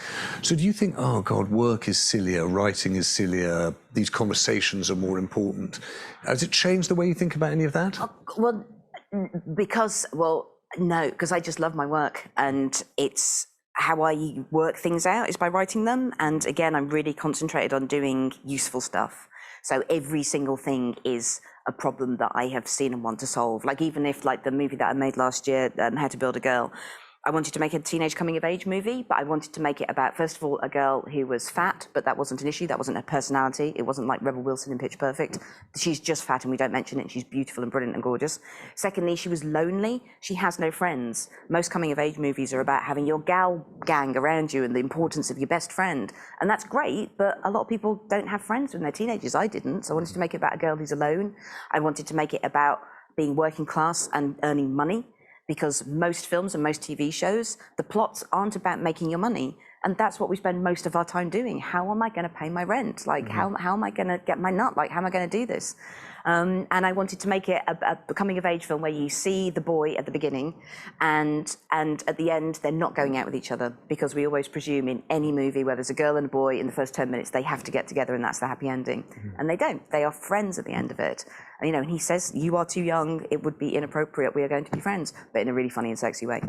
So do you think, oh God, work is sillier, writing is sillier, these conversations are more important? Has it changed the way you think about any of that? Well, no, because I just love my work, and it's how I work things out is by writing them. And again, I'm really concentrated on doing useful stuff. So every single thing is a problem that I have seen and want to solve. Like, even if, like, the movie that I made last year, How to Build a Girl, I wanted to make a teenage coming of age movie, but I wanted to make it about, first of all, a girl who was fat, but that wasn't an issue. That wasn't her personality. It wasn't like Rebel Wilson in Pitch Perfect. She's just fat and we don't mention it. She's beautiful and brilliant and gorgeous. Secondly, she was lonely. She has no friends. Most coming of age movies are about having your gal gang around you and the importance of your best friend. And that's great, but a lot of people don't have friends when they're teenagers. I didn't. So I wanted to make it about a girl who's alone. I wanted to make it about being working class and earning money, because most films and most TV shows, the plots aren't about making your money. And that's what we spend most of our time doing. How am I going to pay my rent? Like, how am I going to get my nut? Like, how am I going to do this? And I wanted to make it a coming of age film where you see the boy at the beginning and at the end, they're not going out with each other, because we always presume in any movie where there's a girl and a boy in the first 10 minutes, they have to get together and that's the happy ending. And they don't. They are friends at the end of it. And, you know, and he says, you are too young, it would be inappropriate, we are going to be friends, but in a really funny and sexy way.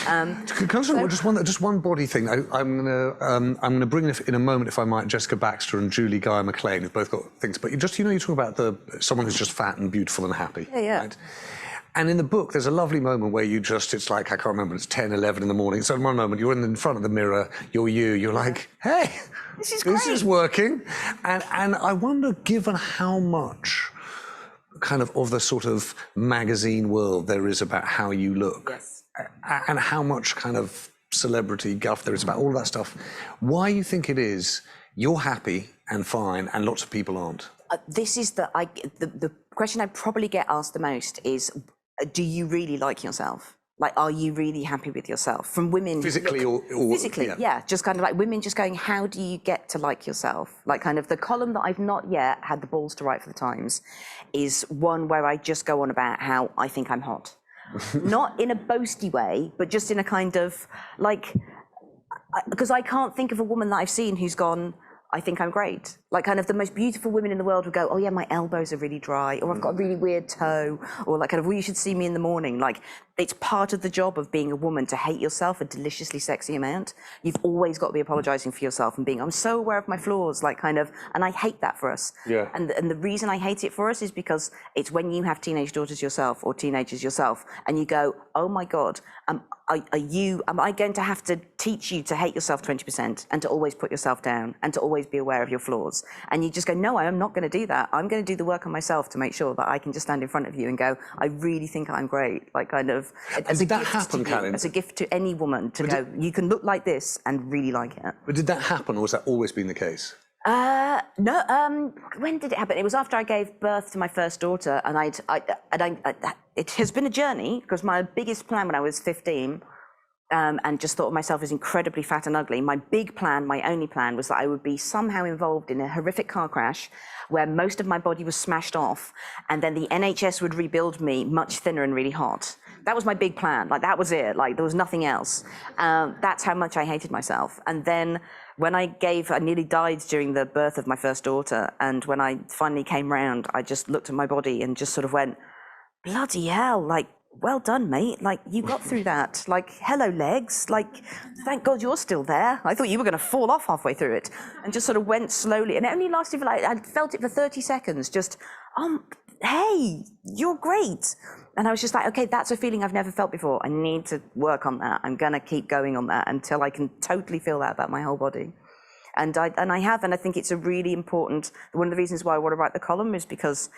Can I just one body thing? I'm going to bring in a moment, if I might, Jessica Baxter and Julie Guy McLean, who've both got things, but you talk about someone who's just fat and beautiful and happy. Yeah. Right? And in the book, there's a lovely moment where it's like, I can't remember, it's 10, 11 in the morning. So in one moment, you're in front of the mirror, you're like, hey, this is working. And I wonder, given how much kind of the sort of magazine world there is about how you look, yes, and how much kind of celebrity guff there is about all that stuff, why you think it is you're happy and fine and lots of people aren't? This is the question I probably get asked the most is, do you really like yourself? Like, are you really happy with yourself? From women. Physically or physically, yeah. Just kind of like women just going, how do you get to like yourself? Like, kind of the column that I've not yet had the balls to write for the Times is one where I just go on about how I think I'm hot. not in a boasty way, but just in a kind of like, because I can't think of a woman that I've seen who's gone, I think I'm great. Like kind of the most beautiful women in the world would go, oh yeah, my elbows are really dry, or I've got a really weird toe, or like kind of, well, you should see me in the morning. Like it's part of the job of being a woman to hate yourself a deliciously sexy amount. You've always got to be apologizing for yourself and being, I'm so aware of my flaws, like kind of, and I hate that for us. Yeah. And the reason I hate it for us is because it's when you have teenage daughters yourself or teenagers yourself, and you go, oh my God, am I going to have to teach you to hate yourself 20% and to always put yourself down and to always be aware of your flaws? And you just go, no, I am not going to do that. I'm going to do the work on myself to make sure that I can just stand in front of you and go, I really think I'm great. Like kind of, as a did that gift happen, to you, Caitlin? as a gift to any woman to go, you can look like this and really like it. But did that happen, or has that always been the case? No, when did it happen? It was after I gave birth to my first daughter, and it has been a journey, because my biggest plan when I was 15, and just thought of myself as incredibly fat and ugly, my big plan, my only plan, was that I would be somehow involved in a horrific car crash where most of my body was smashed off, and then the NHS would rebuild me much thinner and really hot. That was my big plan. Like, that was it. Like, there was nothing else. That's how much I hated myself. And then when I nearly died during the birth of my first daughter, and when I finally came round, I just looked at my body and just sort of went, bloody hell, like, well done, mate. Like, you got through that. Like, hello, legs. Like, thank God you're still there. I thought you were going to fall off halfway through it. And just sort of went slowly. And it only lasted for I felt it for 30 seconds. Just, hey, you're great. And I was just like, okay, that's a feeling I've never felt before. I need to work on that. I'm going to keep going on that until I can totally feel that about my whole body. And I have, and I think it's a really important, one of the reasons why I want to write the column is because,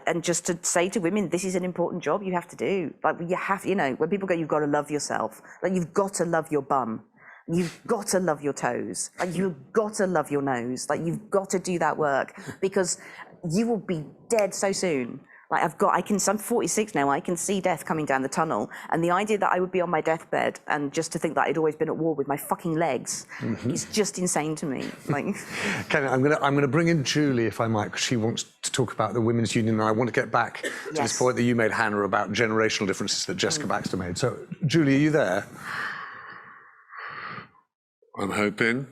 and just to say to women, this is an important job you have to do. Like, you have, when people go, you've got to love yourself. Like, you've got to love your bum. You've got to love your toes. Like, you've got to love your nose. Like, you've got to do that work, because you will be dead so soon. Like, I'm 46 now, I can see death coming down the tunnel. And the idea that I would be on my deathbed and just to think that I'd always been at war with my fucking legs is just insane to me. Like, Ken, I'm gonna bring in Julie, if I might, because she wants to talk about the Women's Union, and I want to get back to this point that you made, Hannah, about generational differences that Jessica Baxter made. So, Julie, are you there? I'm hoping.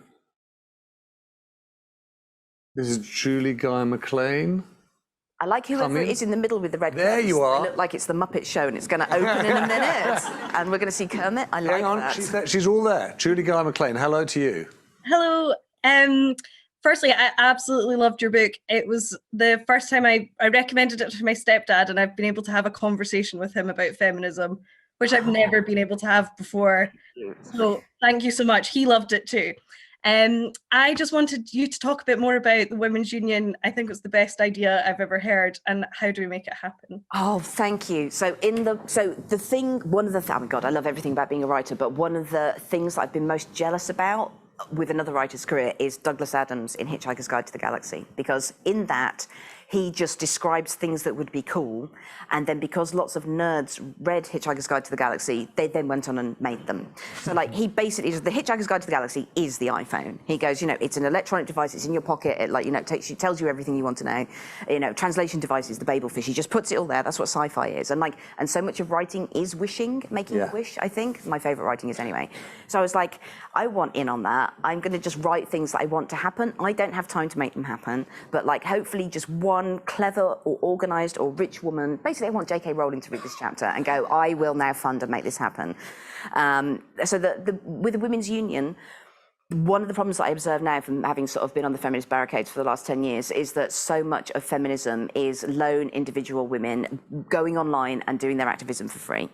This is Julie Guy McLean. I like whoever it is in the middle with the red There curtains. you are. They look like it's the Muppet Show, and it's going to open in a minute. And we're going to see Kermit. I like Hang on, that. she's there. She's all there. Julie Guy McLean, hello to you. Hello. Firstly, I absolutely loved your book. It was the first time I recommended it to my stepdad, and I've been able to have a conversation with him about feminism, which I've never been able to have before. So thank you so much. He loved it too. I just wanted you to talk a bit more about the Women's Union. I think it's the best idea I've ever heard, and how do we make it happen? Oh, thank you. Oh my God, I love everything about being a writer, but one of the things that I've been most jealous about with another writer's career is Douglas Adams in Hitchhiker's Guide to the Galaxy, because in that, he just describes things that would be cool, and then because lots of nerds read Hitchhiker's Guide to the Galaxy, they then went on and made them. So like, he basically, the Hitchhiker's Guide to the Galaxy is the iPhone. He goes, it's an electronic device, it's in your pocket, it tells you everything you want to know. Translation devices, the Babelfish, he just puts it all there. That's what sci-fi is. And so much of writing is making a wish, I think. My favorite writing is anyway. So I was like, I want in on that. I'm gonna just write things that I want to happen. I don't have time to make them happen, but like, hopefully just one clever or organized or rich woman, basically I want J.K. Rowling to read this chapter and go, I will now fund and make this happen. So with the Women's Union, one of the problems that I observe now from having sort of been on the feminist barricades for the last 10 years is that so much of feminism is lone individual women going online and doing their activism for free.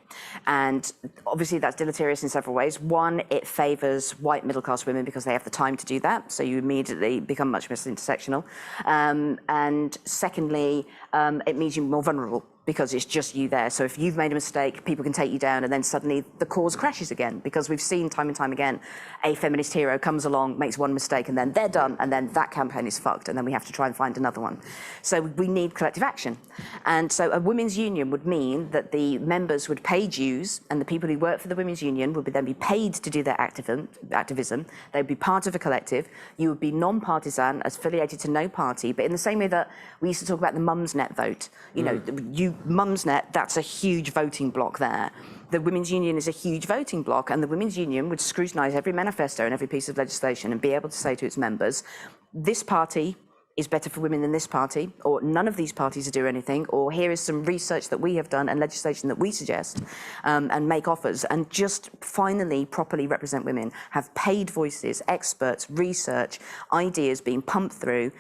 And obviously that's deleterious in several ways. One, it favors white middle-class women because they have the time to do that. So you immediately become much more intersectional. And secondly, it means you're more vulnerable, because it's just you there. So if you've made a mistake, people can take you down, and then suddenly the cause crashes again, because we've seen time and time again, a feminist hero comes along, makes one mistake, and then they're done, and then that campaign is fucked, and then we have to try and find another one. So we need collective action. And so a women's union would mean that the members would pay dues, and the people who work for the women's union would then be paid to do their activism. They'd be part of a collective. You would be non-partisan, affiliated to no party, but in the same way that we used to talk about the Mumsnet vote, you Mumsnet, that's a huge voting block there. The Women's Union is a huge voting block, and the Women's Union would scrutinise every manifesto and every piece of legislation and be able to say to its members, this party is better for women than this party, or none of these parties are doing anything, or here is some research that we have done and legislation that we suggest, and make offers, and just finally properly represent women, have paid voices, experts, research, ideas being pumped through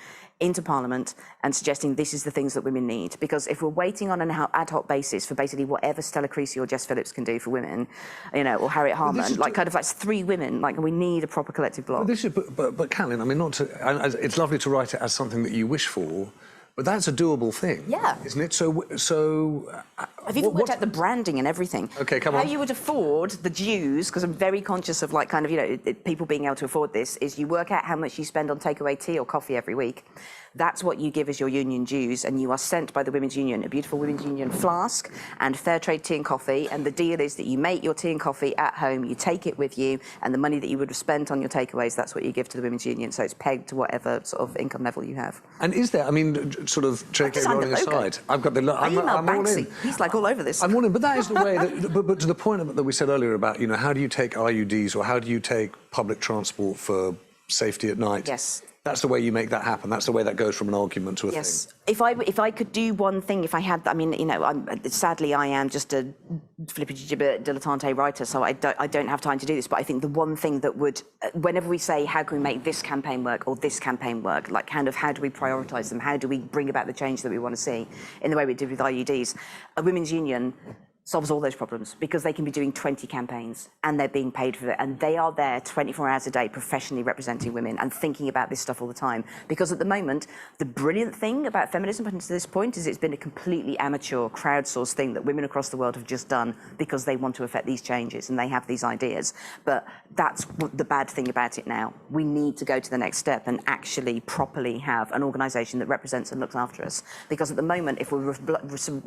into Parliament and suggesting this is the things that women need. Because if we're waiting on an ad hoc basis for basically whatever Stella Creasy or Jess Phillips can do for women, or Harriet Harman, like kind of like 3 women, like we need a proper collective bloc. But Caitlin, I mean, it's lovely to write it as something that you wish for, but that's a doable thing, isn't it? I've even worked out the branding and everything. Okay, come on. How you would afford the dues, because I'm very conscious of like kind of, people being able to afford this, is you work out how much you spend on takeaway tea or coffee every week. That's what you give as your union dues, and you are sent by the Women's Union a beautiful Women's Union flask and fair trade tea and coffee, and the deal is that you make your tea and coffee at home, you take it with you, and the money that you would have spent on your takeaways, that's what you give to the Women's Union, so it's pegged to whatever sort of income level you have. And is there, I mean, sort of JK rolling aside, I've got the... I'm all in. He's like all over this. I'm all in, but that is the way, but to the point that we said earlier about, how do you take IUDs or how do you take public transport for safety at night? Yes. That's the way you make that happen. That's the way that goes from an argument to a thing. If I could do one thing, if I had, I mean, sadly I am just a flippity-gibbet dilettante writer, so I don't have time to do this, but I think the one thing that would, whenever we say, how can we make this campaign work or this campaign work, like kind of how do we prioritise them, how do we bring about the change that we want to see in the way we did with IUDs, a Women's Union solves all those problems because they can be doing 20 campaigns and they're being paid for it, and they are there 24 hours a day professionally representing women and thinking about this stuff all the time. Because at the moment, the brilliant thing about feminism up to this point is it's been a completely amateur, crowdsourced thing that women across the world have just done because they want to affect these changes and they have these ideas. But that's the bad thing about it now. We need to go to the next step and actually properly have an organisation that represents and looks after us. Because at the moment, if we're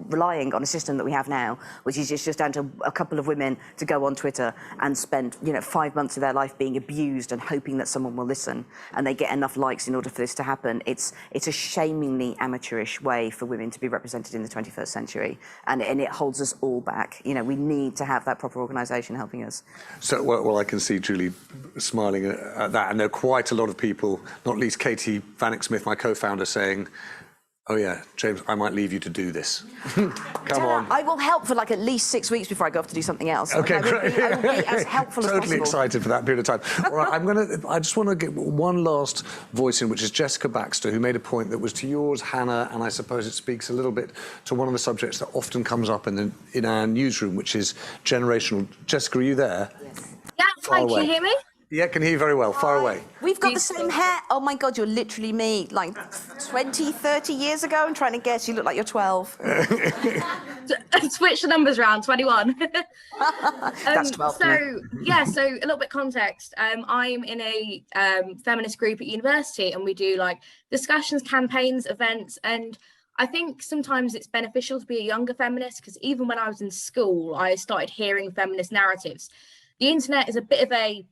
relying on a system that we have now, which is just down to a couple of women to go on Twitter and spend 5 months of their life being abused and hoping that someone will listen and they get enough likes in order for this to happen. It's a shamingly amateurish way for women to be represented in the 21st century, and it holds us all back. We need to have that proper organisation helping us. So, well, I can see Julie smiling at that, and there are quite a lot of people, not least Katie Vanek-Smith, my co-founder, saying, oh yeah, James, I might leave you to do this. Come on. I will help for like at least 6 weeks before I go off to do something else. Okay, great. I will be as helpful as possible. Totally excited for that period of time. All right, I just want to get one last voice in, which is Jessica Baxter, who made a point that was to yours, Hannah, and I suppose it speaks a little bit to one of the subjects that often comes up in our newsroom, which is generational. Jessica, are you there? Yes. Yeah, hi, can you hear me? Yeah, I can hear you very well. Far away. We've got the same hair. Oh my God, you're literally me. Like 20, 30 years ago, I'm trying to guess. You look like you're 12. Switch the numbers around, 21. That's 12. So, yeah, so a little bit context. I'm in a feminist group at university, and we do like discussions, campaigns, events, and I think sometimes it's beneficial to be a younger feminist, because even when I was in school, I started hearing feminist narratives. The internet is a bit of a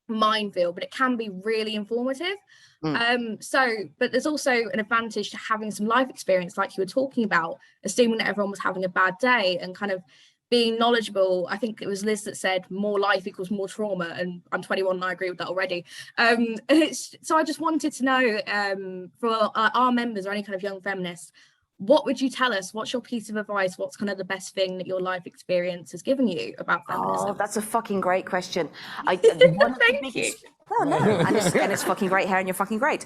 minefield, but it can be really informative. But there's also an advantage to having some life experience, like you were talking about, assuming that everyone was having a bad day and kind of being knowledgeable. I think it was Liz that said more life equals more trauma, and I'm 21 and I agree with that already. So I just wanted to know, for our members or any kind of young feminists, what would you tell us? What's your piece of advice? What's kind of the best thing that your life experience has given you about feminism? Oh, that's a fucking great question. Thank you. Oh, no, and it's fucking great hair and you're fucking great.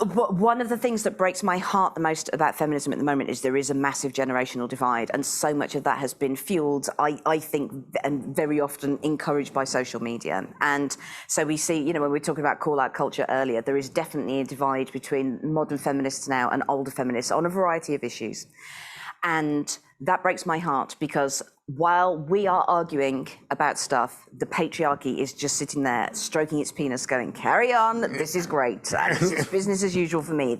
One of the things that breaks my heart the most about feminism at the moment is there is a massive generational divide, and so much of that has been fueled, I think, and very often encouraged by social media. And so we see, when we were talking about call-out culture earlier, there is definitely a divide between modern feminists now and older feminists on a variety of issues. And that breaks my heart, because while we are arguing about stuff, the patriarchy is just sitting there stroking its penis going, carry on, this is great, it's business as usual for me,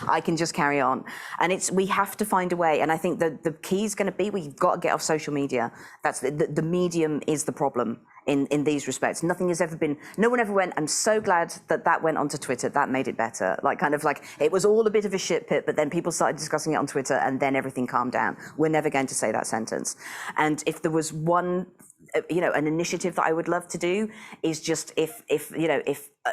I can just carry on. And we have to find a way, and I think that the key is going to be, we've got to get off social media. That's the medium is the problem. in these respects. Nothing has ever been, no one ever went, I'm so glad that went onto Twitter, that made it better. Like kind of like, it was all a bit of a shit pit, but then people started discussing it on Twitter and then everything calmed down. We're never going to say that sentence. And if there was one, an initiative that I would love to do is just if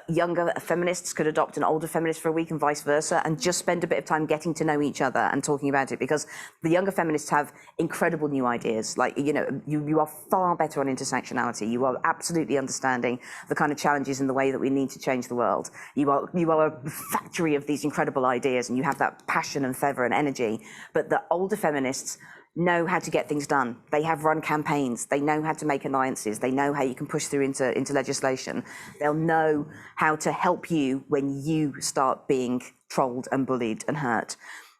younger feminists could adopt an older feminist for a week and vice versa, and just spend a bit of time getting to know each other and talking about it, because the younger feminists have incredible new ideas. Like, you are far better on intersectionality. You are absolutely understanding the kind of challenges and the way that we need to change the world. You are a factory of these incredible ideas, and you have that passion and fervor and energy. But the older feminists know how to get things done. They have run campaigns. They know how to make alliances. They know how you can push through into legislation. They'll know how to help you when you start being trolled and bullied and hurt.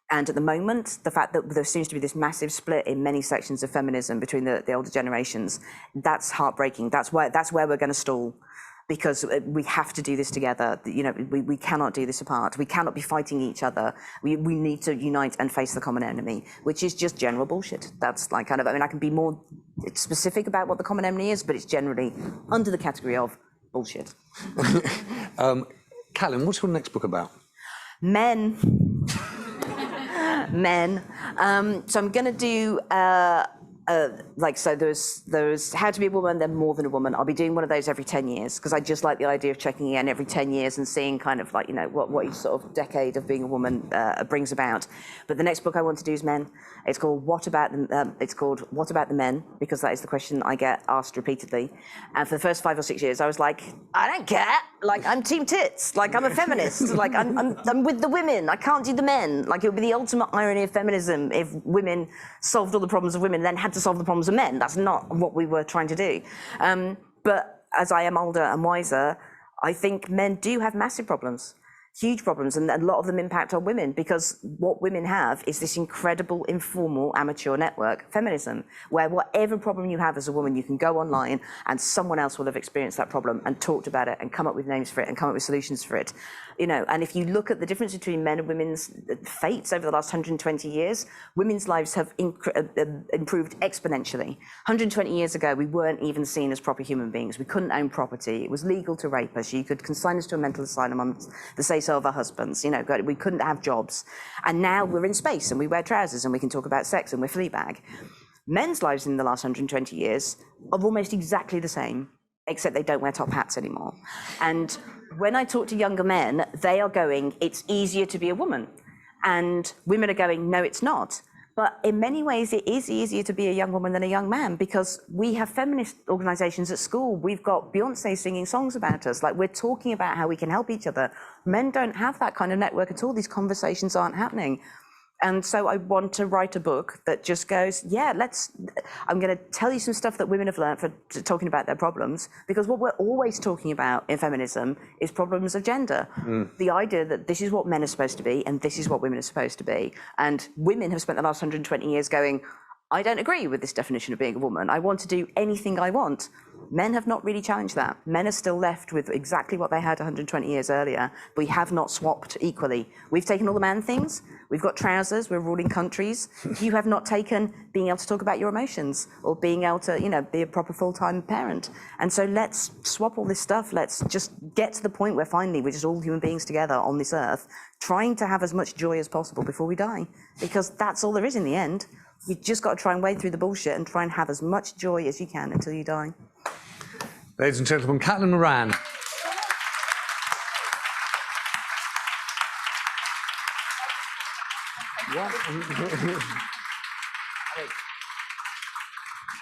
And at the moment, the fact that there seems to be this massive split in many sections of feminism between the older generations, that's heartbreaking. That's where we're going to stall. Because we have to do this together. We cannot do this apart. We cannot be fighting each other. We need to unite and face the common enemy, which is just general bullshit. That's like kind of, I can be more specific about what the common enemy is, but it's generally under the category of bullshit. Caitlin, what's your next book about? Men. Men. So I'm going to do... so there's How to Be a Woman, then More Than a Woman. I'll be doing one of those every 10 years, because I just like the idea of checking in every 10 years and seeing kind of like, what each sort of decade of being a woman brings about. But the next book I want to do is Men. It's called What About the Men, because that is the question I get asked repeatedly. And for the first 5 or 6 years, I was like, I don't care. Like, I'm team tits. Like, I'm a feminist. Like, I'm with the women. I can't do the men. Like, it would be the ultimate irony of feminism if women solved all the problems of women and then had to solve the problems of men. That's not what we were trying to do. But as I am older and wiser, I think men do have massive problems. Huge problems, and a lot of them impact on women, because what women have is this incredible informal amateur network, feminism, where whatever problem you have as a woman, you can go online and someone else will have experienced that problem and talked about it and come up with names for it and come up with solutions for it. And if you look at the difference between men and women's fates over the last 120 years, women's lives have improved exponentially. 120 years ago, we weren't even seen as proper human beings. We couldn't own property. It was legal to rape us. You could consign us to a mental asylum on the say-so of our husbands. We couldn't have jobs. And now we're in space and we wear trousers and we can talk about sex and we're Fleabag. Men's lives in the last 120 years are almost exactly the same, except they don't wear top hats anymore. And when I talk to younger men, they are going, it's easier to be a woman. And women are going, no, it's not. But in many ways, it is easier to be a young woman than a young man, because we have feminist organizations at school. We've got Beyonce singing songs about us. Like, we're talking about how we can help each other. Men don't have that kind of network at all. These conversations aren't happening. And so I want to write a book that just goes, I'm going to tell you some stuff that women have learned for talking about their problems, because what we're always talking about in feminism is problems of gender. The idea that this is what men are supposed to be and this is what women are supposed to be. And women have spent the last 120 years going, I don't agree with this definition of being a woman. I want to do anything I want. Men have not really challenged that. Men are still left with exactly what they had 120 years earlier. We have not swapped equally. We've taken all the man things. We've got trousers. We're ruling countries. You have not taken being able to talk about your emotions or being able to, be a proper full-time parent. And so let's swap all this stuff. Let's just get to the point where finally we're just all human beings together on this earth, trying to have as much joy as possible before we die, because that's all there is in the end. You just got to try and wade through the bullshit and try and have as much joy as you can until you die. Ladies and gentlemen, Caitlin Moran.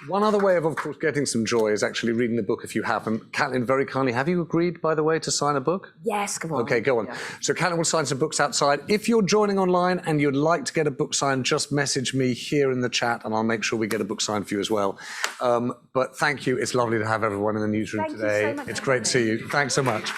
One other way of course, getting some joy is actually reading the book if you haven't. Caitlin, very kindly, have you agreed, by the way, to sign a book? Yes, come on. Okay, go on. Yeah. So Caitlin will sign some books outside. If you're joining online and you'd like to get a book signed, just message me here in the chat and I'll make sure we get a book signed for you as well. But thank you. It's lovely to have everyone in the newsroom today. Thank you so much. It's great to see you. Thanks so much.